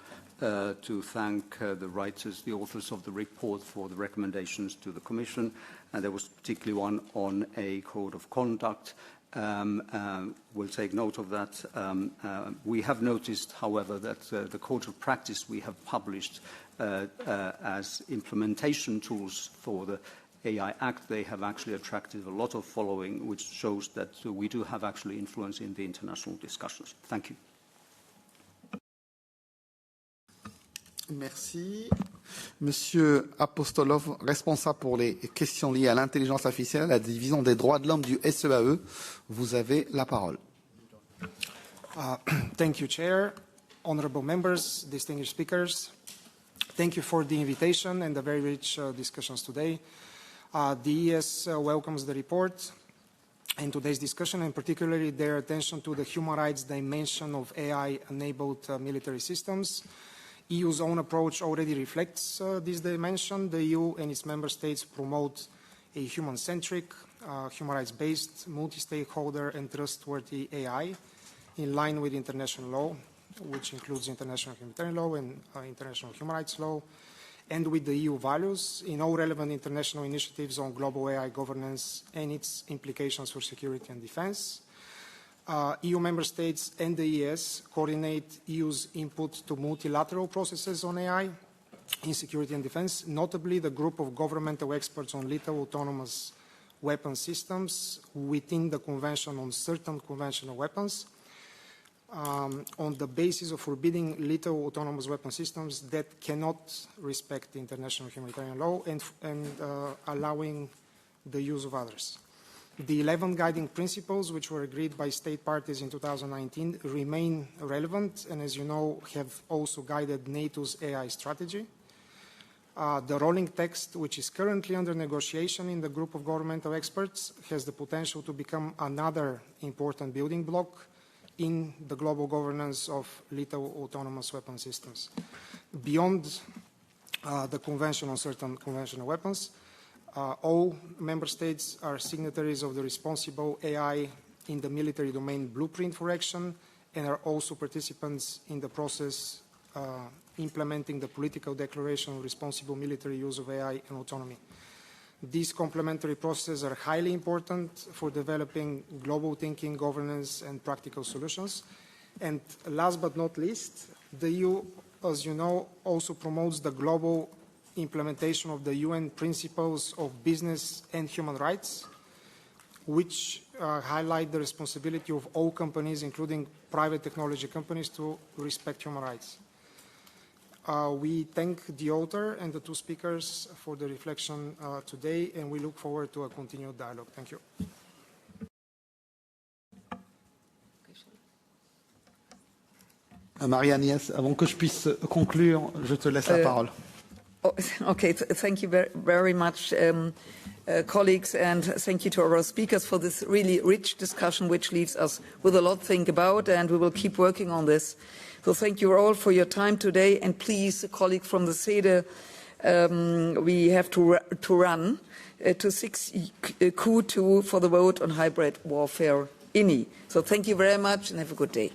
[SPEAKER 15] thank the writers, the authors of the report, for the recommendations to the Commission. And there was particularly one on a code of conduct. We'll take note of that. We have noticed, however, that the code of practice we have published as implementation tools for the AI Act, they have actually attracted a lot of following, which shows that we do have actually influence in the international discussions. Thank you.
[SPEAKER 1] Merci. Monsieur Apostolov, responsable pour les questions liées à l'intelligence artificielle, à la division des droits de l'homme du SEAE, vous avez la parole.
[SPEAKER 16] Thank you, Chair, honorable members, distinguished speakers. Thank you for the invitation and the very rich discussions today. The ES welcomes the report and today's discussion, and particularly their attention to the human rights dimension of AI-enabled military systems. EU's own approach already reflects this dimension. The EU and its member states promote a human-centric, human rights-based, multi-stakeholder and trustworthy AI in line with international law, which includes international humanitarian law and international human rights law. and with the EU values in all relevant international initiatives on global AI governance and its implications for security and defense. EU member states and the ES coordinate EU's input to multilateral processes on AI in security and defense, notably the group of governmental experts on lethal autonomous weapon systems within the Convention on Certain Conventional Weapons, on the basis of forbidding lethal autonomous weapon systems that cannot respect international humanitarian law and allowing the use of others. The 11 guiding principles, which were agreed by state parties in 2019, remain relevant and, as you know, have also guided NATO's AI strategy. The rolling text, which is currently under negotiation in the group of governmental experts, has the potential to become another important building block in the global governance of lethal autonomous weapon systems. Beyond the Convention on Certain Conventional Weapons, all member states are signatories of the Responsible AI in the Military Domain Blueprint for Action and are also participants in the process implementing the Political Declaration on Responsible Military Use of AI and Autonomy. These complementary processes are highly important for developing global thinking, governance, and practical solutions. And last but not least, the EU, as you know, also promotes the global implementation of the UN principles of business and human rights, which highlight the responsibility of all companies, including private technology companies, to respect human rights. We thank the author and the two speakers for the reflection today, and we look forward to a continued dialogue. Thank you.
[SPEAKER 1] Marie-Agnes, avant que je puisse conclure, je te laisse la parole.
[SPEAKER 2] Okay, thank you very much, colleagues, and thank you to our speakers for this really rich discussion, which leaves us with a lot to think about, and we will keep working on this. So thank you all for your time today, and please, colleagues from the SEDE, we have to run to 6Q2 for the vote on hybrid warfare INI. So thank you very much and have a good day.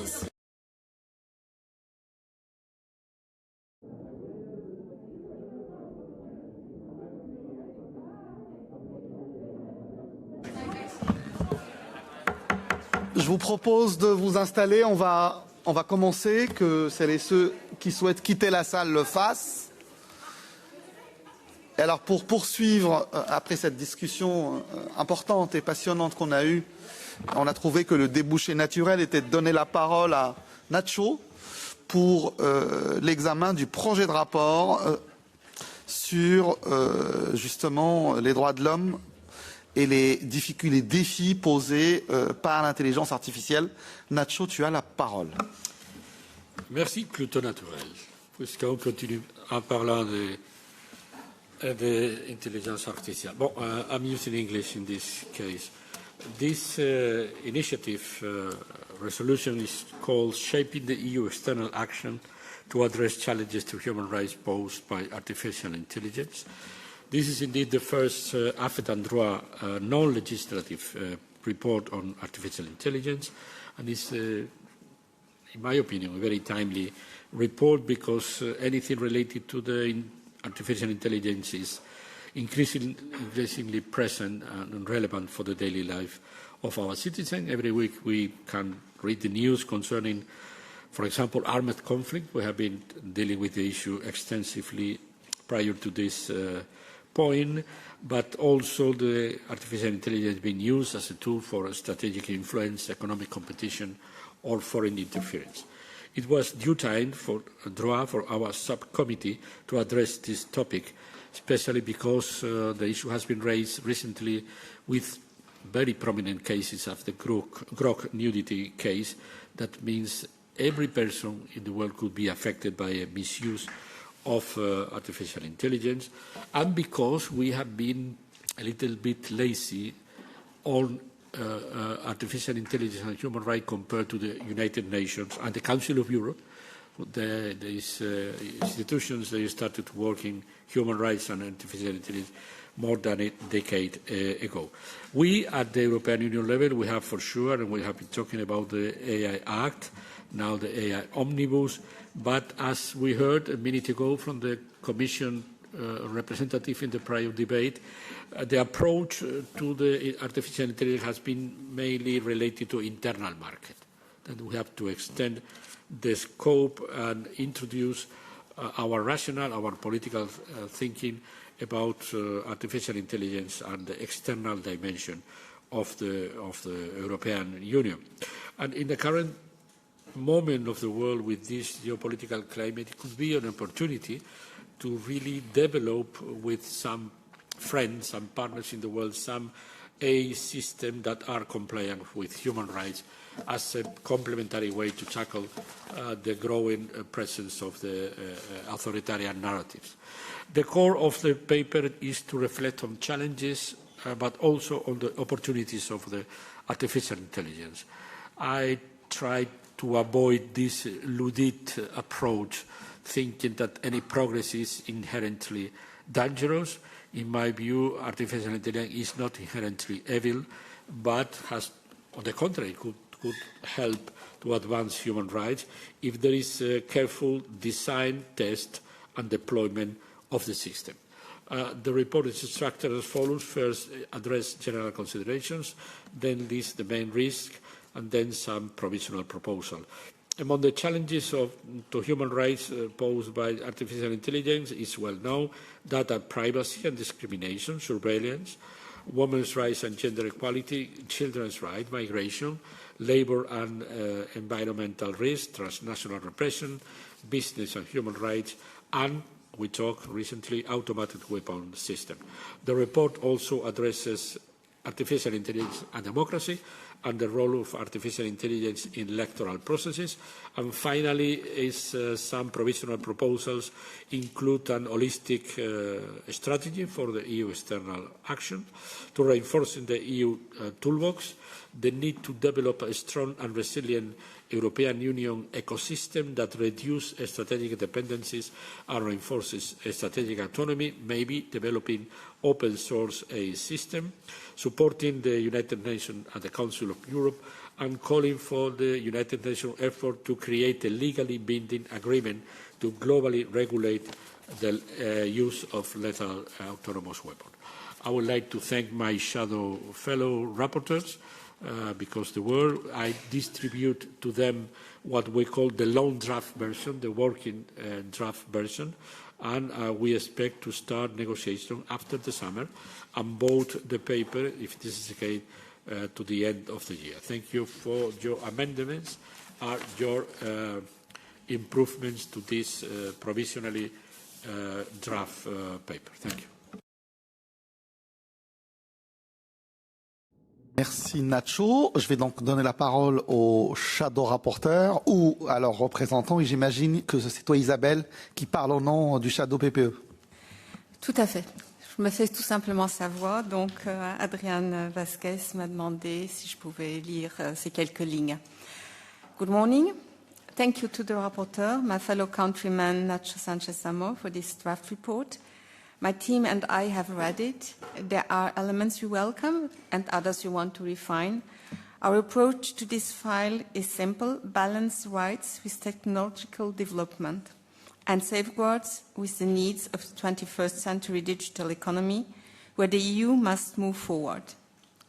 [SPEAKER 17] please.
[SPEAKER 1] Je vous propose de vous installer. On va commencer, que celles et ceux qui souhaitent quitter la salle le fassent. Et alors, pour poursuivre, après cette discussion importante et passionnante qu'on a eue, on a trouvé que le débouché naturel était de donner la parole à Nacho pour l'examen du projet de rapport sur justement les droits de l'homme et les difficultés, les défis posés par l'intelligence artificielle. Nacho, tu as la parole.
[SPEAKER 9] Merci, plutôt naturel, puisqu'on continue en parlant de intelligence artificielle. Bon, I'm using English in this case. This initiative resolution is called Shaping the EU External Action to Address Challenges to Human Rights Posed by Artificial Intelligence. This is indeed the first AFET and DROI non-legislative report on artificial intelligence, and it's, in my opinion, a very timely report because anything related to the artificial intelligence is increasingly present and relevant for the daily life of our citizens. Every week we can read the news concerning, for example, armed conflict. We have been dealing with the issue extensively prior to this point, but also the artificial intelligence being used as a tool for strategic influence, economic competition, or foreign interference. It was due time for DROI, for our subcommittee, to address this topic, especially because the issue has been raised recently with very prominent cases of the grok nudity case. That means every person in the world could be affected by a misuse of artificial intelligence, and because we have been a little bit lazy on artificial intelligence and human rights compared to the United Nations and the Council of Europe. These institutions, they started working human rights and artificial intelligence more than a decade ago. We, at the European Union level, we have for sure, and we have been talking about the AI Act, now the AI Omnibus, but as we heard a minute ago from the Commission representative in the prior debate, the approach to the artificial intelligence has been mainly related to internal market. That we have to extend the scope and introduce our rational, our political thinking about artificial intelligence and the external dimension of the European Union. And in the current moment of the world with this geopolitical climate, it could be an opportunity to really develop with some friends and partners in the world some AI systems that are compliant with human rights as a complementary way to tackle the growing presence of the authoritarian narratives. The core of the paper is to reflect on challenges, but also on the opportunities of the artificial intelligence. I tried to avoid this ludite approach, thinking that any progress is inherently dangerous. In my view, artificial intelligence is not inherently evil, but has, on the contrary, could help to advance human rights if there is a careful design, test, and deployment of the system. The report is structured as follows. First, address general considerations, then list the main risk, and then some provisional proposal. Among the challenges to human rights posed by artificial intelligence is well known: data privacy and discrimination, surveillance, women's rights and gender equality, children's rights, migration, labour and environmental risk, transnational repression, business and human rights, and we talked recently automated weapon system. The report also addresses artificial intelligence and democracy and the role of artificial intelligence in electoral processes. And finally, some provisional proposals include an holistic strategy for the EU external action, to reinforcing the EU toolbox, the need to develop a strong and resilient European Union ecosystem that reduces strategic dependencies and reinforces strategic autonomy, maybe developing open source a system, supporting the United Nations and the Council of Europe, and calling for the United Nations effort to create a legally binding agreement to globally regulate the use of lethal autonomous weapons. I would like to thank my shadow fellow rapporteurs because I distribute to them what we call the long draft version, the working draft version, and we expect to start negotiation after the summer and vote the paper, if this is the case, to the end of the year. Thank you for your amendments and your improvements to this provisionally draft paper. Thank you.
[SPEAKER 1] Merci Nacho. Je vais donc donner la parole au shadow rapporteur ou à leur représentant. Et j'imagine que c'est toi Isabelle qui parle au nom du shadow PPE.
[SPEAKER 17] Tout à fait. Je me fais tout simplement sa voix. Donc Adriane Vasquez m'a demandé si je pouvais lire ces quelques lignes. Good morning. Thank you to the rapporteur, my fellow countryman Nacho Sanchez-Amor, for this draft report. My team and I have read it. There are elements we welcome and others we want to refine. Our approach to this file is simple: balance rights with technological development and safeguards with the needs of the 21st century digital economy, where the EU must move forward.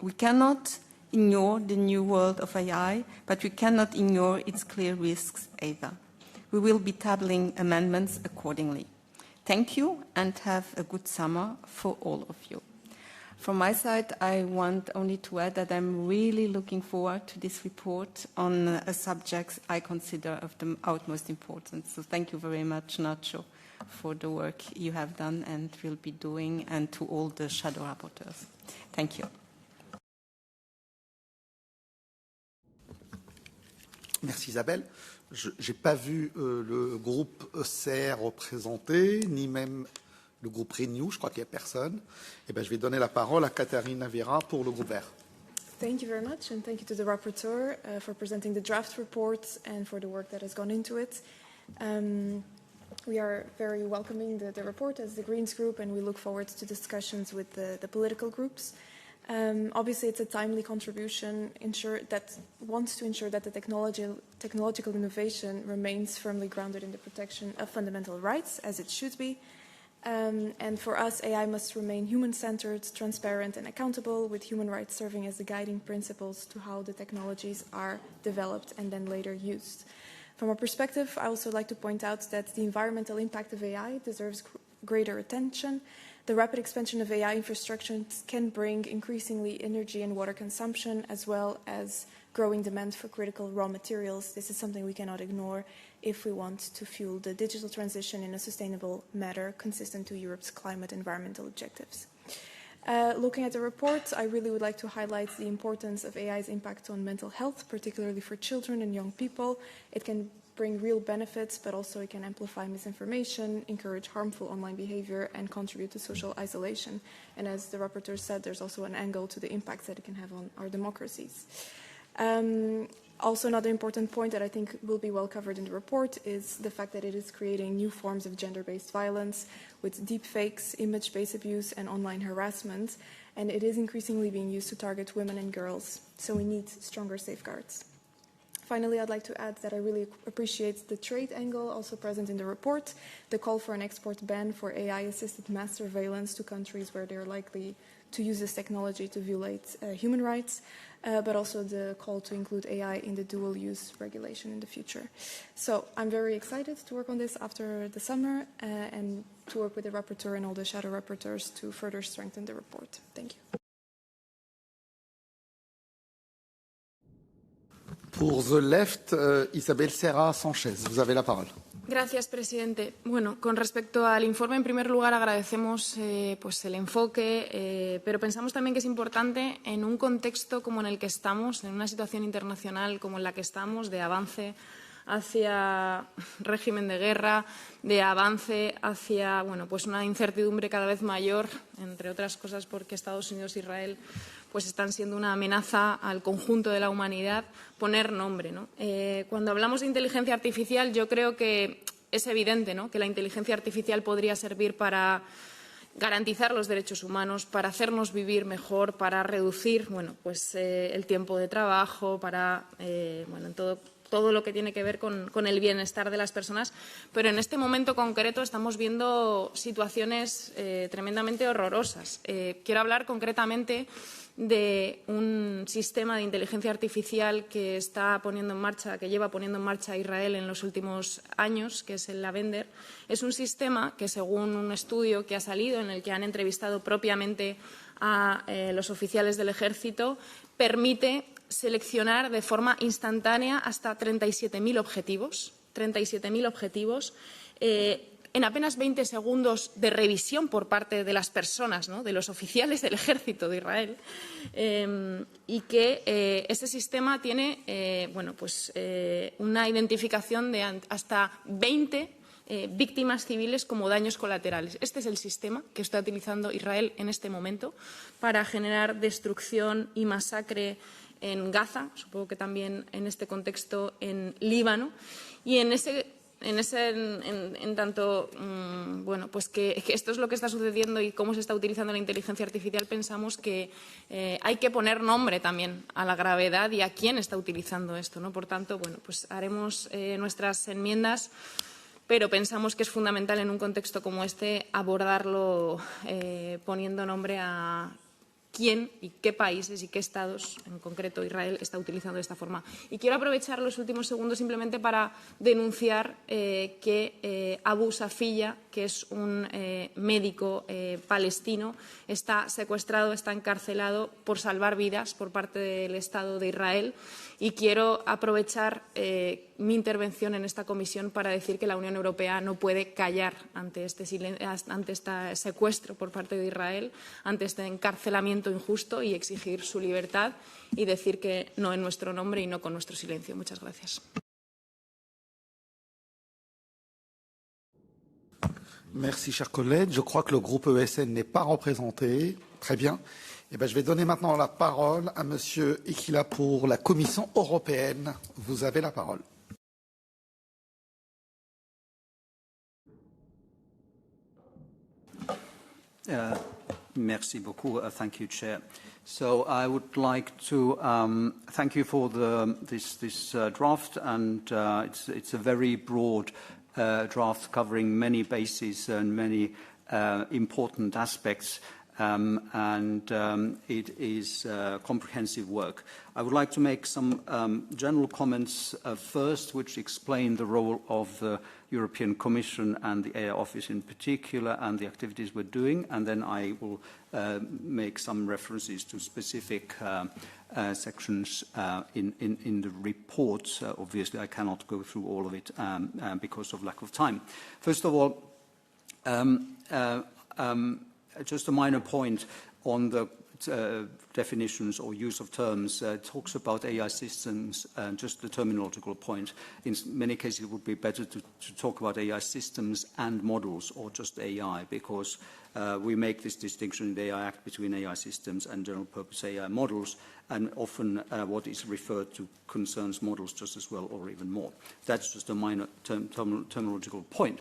[SPEAKER 17] We cannot ignore the new world of AI, but we cannot ignore its clear risks either. We will be tabling amendments accordingly. Thank you and have a good summer for all of you. From my side, I want only to add that I'm really looking forward to this report on a subject I consider of the utmost importance. So thank you very much, Nacho, for the work you have done and will be doing, and to all the shadow rapporteurs. Thank you.
[SPEAKER 1] Merci Isabelle. Je n'ai pas vu le groupe ECR représenté, ni même le groupe Renew, je crois qu'il n'y a personne. Eh bien, je vais donner la parole à Katarina Vera pour le groupe Vert.
[SPEAKER 7] Thank you very much, and thank you to the rapporteur for presenting the draft report and for the work that has gone into it. We are very welcoming the report as the Greens group, and we look forward to discussions with the political groups. Obviously, it's a timely contribution that wants to ensure that the technological innovation remains firmly grounded in the protection of fundamental rights, as it should be. And for us, AI must remain human-centered, transparent, and accountable, with human rights serving as the guiding principles to how the technologies are developed and then later used. From our perspective, I also like to point out that the environmental impact of AI deserves greater attention. The rapid expansion of AI infrastructure can bring increasingly energy and water consumption, as well as growing demand for critical raw materials. This is something we cannot ignore if we want to fuel the digital transition in a sustainable manner consistent to Europe's climate environmental objectives. Looking at the report, I really would like to highlight the importance of AI's impact on mental health, particularly for children and young people. It can bring real benefits, but also it can amplify misinformation, encourage harmful online behavior, and contribute to social isolation. And as the rapporteur said, there's also an angle to the impacts that it can have on our democracies. Also, another important point that I think will be well covered in the report is the fact that it is creating new forms of gender-based violence with deepfakes, image-based abuse, and online harassment. And it is increasingly being used to target women and girls. So we need stronger safeguards. Finally, I'd like to add that I really appreciate the trade angle also present in the report, the call for an export ban for AI-assisted mass surveillance to countries where they're likely to use this technology to violate human rights, but also the call to include AI in the dual-use regulation in the future. So I'm very excited to work on this after the summer and to work with the rapporteur and all the shadow rapporteurs to further strengthen the report. Thank you.
[SPEAKER 1] Pour The Left, Isabel Serra Sánchez, vous avez la parole.
[SPEAKER 18] Gracias, presidente. Bueno, con respecto al informe, en primer lugar agradecemos pues el enfoque, pero pensamos también que es importante en un contexto como en el que estamos, en una situación internacional como en la que estamos, de avance hacia régimen de guerra, de avance hacia pues una incertidumbre cada vez mayor, entre otras cosas porque Estados Unidos e Israel pues están siendo una amenaza al conjunto de la humanidad, poner nombre, ¿no? Cuando hablamos de inteligencia artificial, yo creo que es evidente, ¿no?, que la inteligencia artificial podría servir para garantizar los derechos humanos, para hacernos vivir mejor, para reducir el tiempo de trabajo, para todo lo que tiene que ver con el bienestar de las personas. Pero en este momento concreto estamos viendo situaciones tremendamente horrorosas. Quiero hablar concretamente de un sistema de inteligencia artificial que lleva poniendo en marcha Israel en los últimos años, que es el Lavender. Es un sistema que, según un estudio que ha salido, en el que han entrevistado propiamente a los oficiales del ejército, permite seleccionar de forma instantánea hasta 37.000 objetivos. 37.000 objetivos. En apenas 20 segundos de revisión por parte de las personas, de los oficiales del ejército de Israel, y que ese sistema tiene una identificación de hasta 20 víctimas civiles como daños colaterales. Este es el sistema que está utilizando Israel en este momento para generar destrucción y masacre en Gaza, supongo que también en este contexto en Líbano, y que esto es lo que está sucediendo y cómo se está utilizando la inteligencia artificial, pensamos que hay que poner nombre también a la gravedad y a quién está utilizando esto, ¿no? Por tanto, haremos nuestras enmiendas, pero pensamos que es fundamental en un contexto como este abordarlo poniendo nombre a quién y qué países y qué estados, en concreto Israel, está utilizando de esta forma. Y quiero aprovechar los últimos segundos simplemente para denunciar que Abu Safiyya, que es un médico palestino, está secuestrado, está encarcelado por salvar vidas por parte del Estado de Israel. Y quiero aprovechar mi intervención en esta comisión para decir que la Unión Europea no puede callar ante este secuestro por parte de Israel, ante este encarcelamiento injusto, y exigir su libertad y decir que no en nuestro nombre y no con nuestro silencio. Muchas gracias.
[SPEAKER 1] Merci, chers collègues. Je crois que le groupe ESN n'est pas représenté. Très bien. Je vais donner maintenant la parole à Monsieur Ikhila pour la Commission européenne. Vous avez la parole.
[SPEAKER 15] Merci beaucoup. Thank you, Chair. So I would like to thank you for this draft, and it's a very broad draft covering many bases and many important aspects. It is comprehensive work. I would like to make some general comments first, which explain the role of the European Commission and the AI Office in particular and the activities we're doing, and then I will make some references to specific sections in the report. Obviously, I cannot go through all of it because of lack of time. First of all, just a minor point on the definitions or use of terms. Talks about AI systems, just the terminological point. In many cases, it would be better to talk about AI systems and models, or just AI, because we make this distinction in the AI Act between AI systems and general-purpose AI models, and often what is referred to concerns models just as well, or even more. That's just a minor terminological point.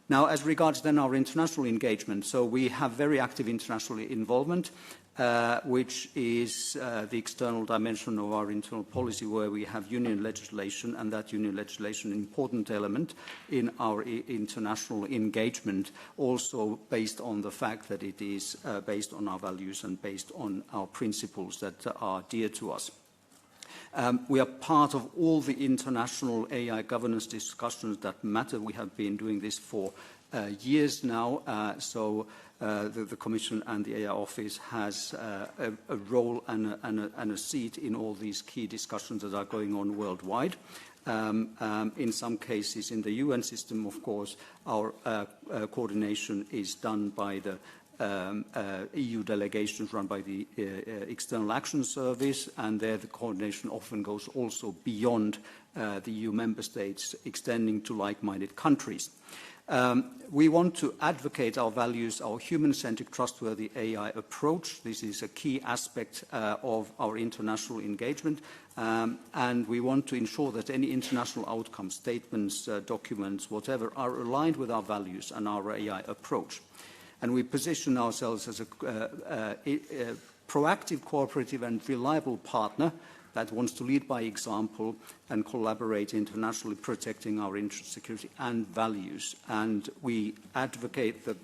[SPEAKER 15] Now, as regards then our international engagement, so we have very active international involvement, which is the external dimension of our internal policy, where we have union legislation, and that union legislation, an important element in our international engagement, also based on the fact that it is based on our values and based on our principles that are dear to us. We are part of all the international AI governance discussions that matter. We have been doing this for years now, so the Commission and the AI Office has a role and a seat in all these key discussions that are going on worldwide. In some cases, in the UN system, of course, our coordination is done by the EU delegations run by the External Action Service, and there the coordination often goes also beyond the EU member states, extending to like-minded countries. We want to advocate our values, our human-centric, trustworthy AI approach. This is a key aspect of our international engagement, and we want to ensure that any international outcomes, statements, documents, whatever, are aligned with our values and our AI approach. And we position ourselves as a proactive, cooperative and reliable partner that wants to lead by example and collaborate internationally, protecting our interests, security and values. And we advocate the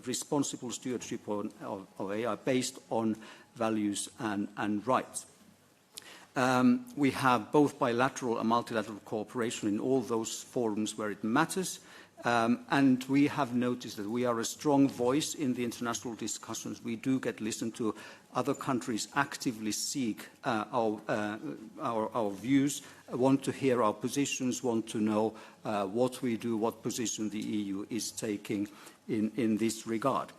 [SPEAKER 15] responsible stewardship of AI based on values and rights. We have both bilateral and multilateral cooperation in all those forums where it matters. And we have noticed that we are a strong voice in the international discussions. We do get listened to. Other countries actively seek our views, want to hear our positions, want to know what we do, what position the EU is taking in this regard.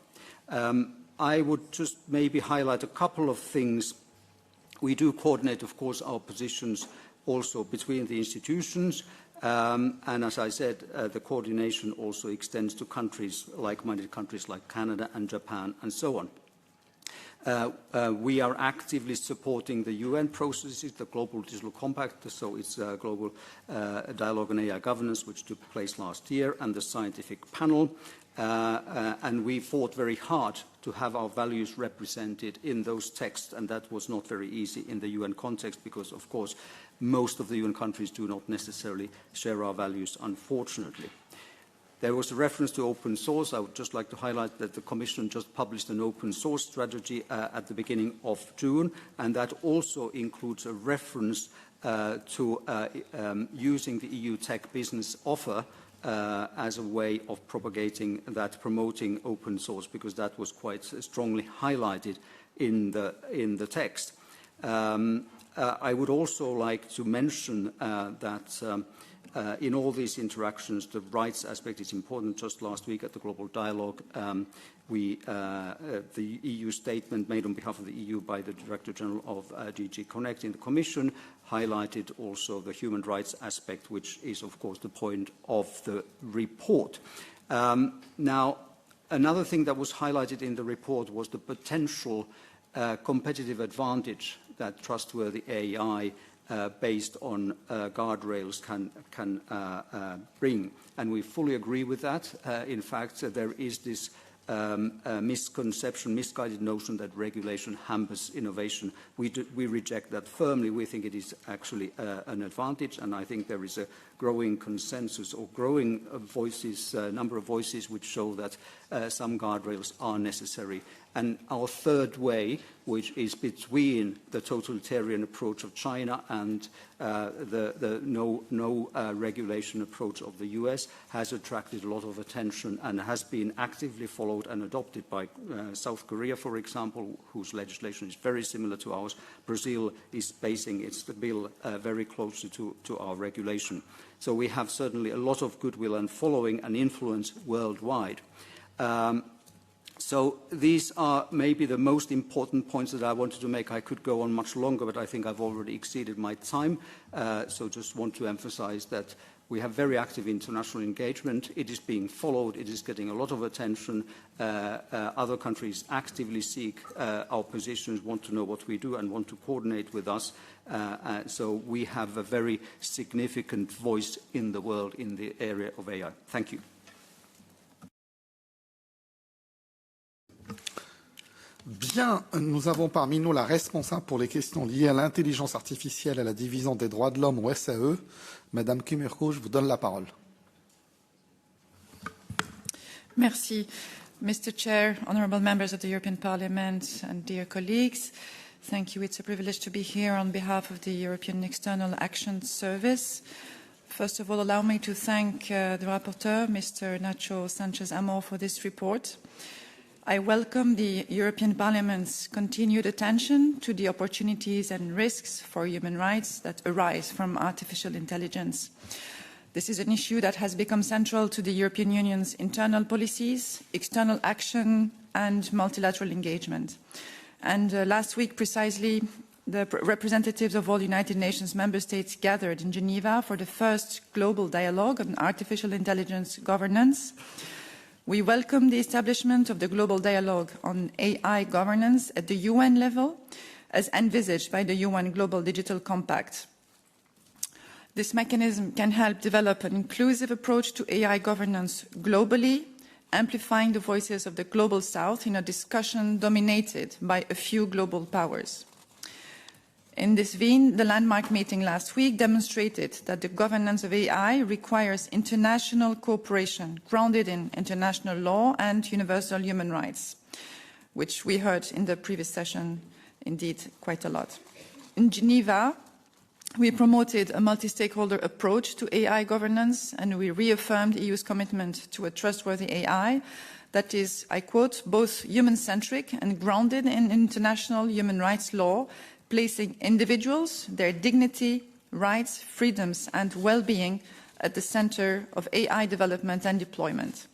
[SPEAKER 15] I would just maybe highlight a couple of things. We do coordinate, of course, our positions also between the institutions. And as I said, the coordination also extends to countries, like-minded countries like Canada and Japan and so on. We are actively supporting the UN processes, the Global Digital Compact, so it's a global dialogue on AI governance, which took place last year, and the scientific panel. And we fought very hard to have our values represented in those texts, and that was not very easy in the UN context because, of course, most of the UN countries do not necessarily share our values, unfortunately. There was a reference to open source. I would just like to highlight that the Commission just published an open source strategy at the beginning of June, and that also includes a reference to using the EU Tech Business Offer as a way of propagating that, promoting open source, because that was quite strongly highlighted in the text. I would also like to mention that in all these interactions, the rights aspect is important. Just last week at the Global Dialogue, the EU statement made on behalf of the EU by the Director General of DG Connect in the Commission highlighted also the human rights aspect, which is, of course, the point of the report. Now, another thing that was highlighted in the report was the potential competitive advantage that trustworthy AI based on guardrails can bring. And we fully agree with that. In fact, there is this misconception, misguided notion that regulation hampers innovation. We reject that firmly. We think it is actually an advantage, and I think there is a growing consensus or growing voices, number of voices which show that some guardrails are necessary. And our third way, which is between the totalitarian approach of China and the no regulation approach of the US, has attracted a lot of attention and has been actively followed and adopted by South Korea, for example, whose legislation is very similar to ours. Brazil is basing its bill very closely to our regulation. So we have certainly a lot of goodwill and following and influence worldwide. So these are maybe the most important points that I wanted to make. I could go on much longer, but I think I've already exceeded my time. So just want to emphasize that we have very active international engagement. It is being followed. It is getting a lot of attention. Other countries actively seek our positions, want to know what we do, and want to coordinate with us. So we have a very significant voice in the world in the area of AI. Thank you.
[SPEAKER 1] Bien, nous avons parmi nous la responsable pour les questions liées à l'intelligence artificielle et à la division des droits de l'homme au SAE. Madame Kimurko, je vous donne la parole.
[SPEAKER 19] Merci. Mr. Chair, honourable members of the European Parliament and dear colleagues, thank you. It's a privilege to be here on behalf of the European External Action Service. First of all, allow me to thank the rapporteur, Mr. Nacho Sanchez-Amor, for this report. I welcome the European Parliament's continued attention to the opportunities and risks for human rights that arise from artificial intelligence. This is an issue that has become central to the European Union's internal policies, external action, and multilateral engagement. And last week, precisely, the representatives of all United Nations member states gathered in Geneva for the first global dialogue on artificial intelligence governance. We welcome the establishment of the Global Dialogue on AI Governance at the UN level, as envisaged by the UN Global Digital Compact. This mechanism can help develop an inclusive approach to AI governance globally amplifying the voices of the global south in a discussion dominated by a few global powers. In this vein, the landmark meeting last week demonstrated that the governance of AI requires international cooperation grounded in international law and universal human rights, which we heard in the previous session indeed quite a lot. In Geneva, we promoted a multi-stakeholder approach to AI governance, and we reaffirmed the EU's commitment to a trustworthy AI that is, I quote, both human-centric and grounded in international human rights law, placing individuals, their dignity, rights, freedoms, and well-being at the center of AI development and deployment.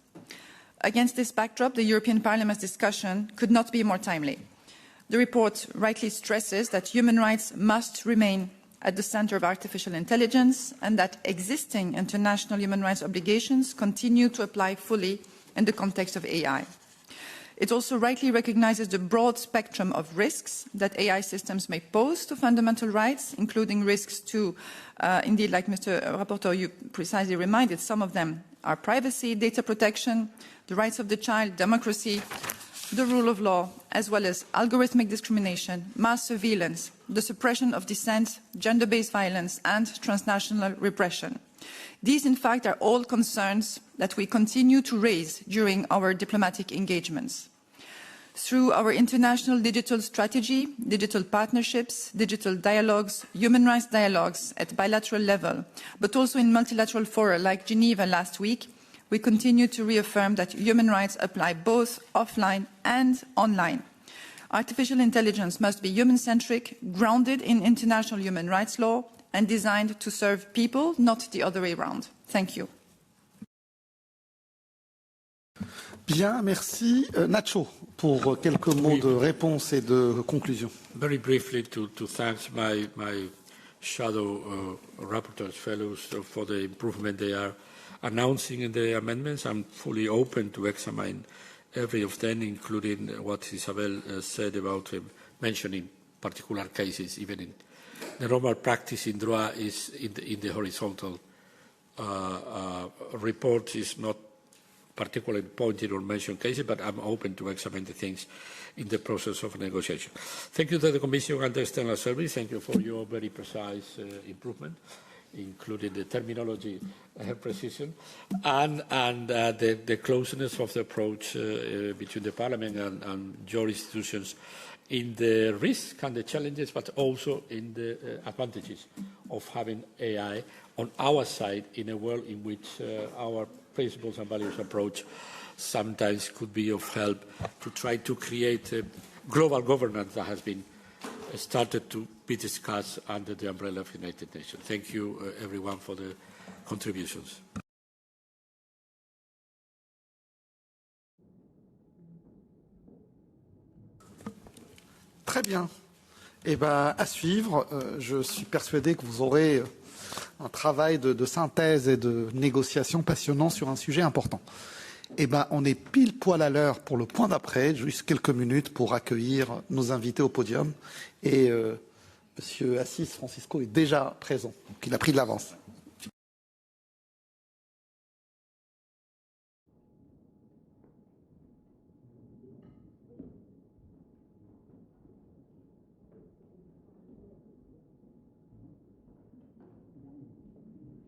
[SPEAKER 19] Against this backdrop, the European Parliament's discussion could not be more timely. The report rightly stresses that human rights must remain at the center of artificial intelligence and that existing international human rights obligations continue to apply fully in the context of AI. It also rightly recognizes the broad spectrum of risks that AI systems may pose to fundamental rights, including risks to, indeed, like Mr. Rapporteur, you precisely reminded, some of them are privacy, data protection, the rights of the child, democracy, the rule of law, as well as algorithmic discrimination, mass surveillance, the suppression of dissent, gender-based violence, and transnational repression. These, in fact, are all concerns that we continue to raise during our diplomatic engagements. Through our international digital strategy, digital partnerships, digital dialogues, human rights dialogues at bilateral level, but also in multilateral fora like Geneva last week, we continue to reaffirm that human rights apply both offline and online. Artificial intelligence must be human-centric, grounded in international human rights law, and designed to serve people, not the other way around. Thank you.
[SPEAKER 1] Bien, merci. Nacho, pour quelques mots de réponse et de conclusion.
[SPEAKER 9] Very briefly to thank my shadow rapporteurs, fellows, for the improvement they are announcing in the amendments. I'm fully open to examine every of them, including what Isabel said about mentioning particular cases, even in the normal practice in DROI is in the horizontal report is not particularly pointed or mentioned cases, but I'm open to examine the things in the process of negotiation. Thank you to the Commission and the External Service. Thank you for your very precise improvement, including the terminology precision, and the closeness of the approach between the Parliament and your institutions in the risks and the challenges, but also in the advantages of having AI on our side in a world in which our principles and values approach sometimes could be of help to try to create a global governance that has been started to be discussed under the umbrella of the United Nations. Thank you, everyone, for the contributions.
[SPEAKER 1] Très bien. Eh bien, à suivre, je suis persuadé que vous aurez un travail de synthèse et de négociation passionnant sur un sujet important. Eh bien, on est pile poil à l'heure pour le point d'après, juste quelques minutes pour accueillir nos invités au podium. Et Monsieur Assis Francisco est déjà présent, donc il a pris de l'avance.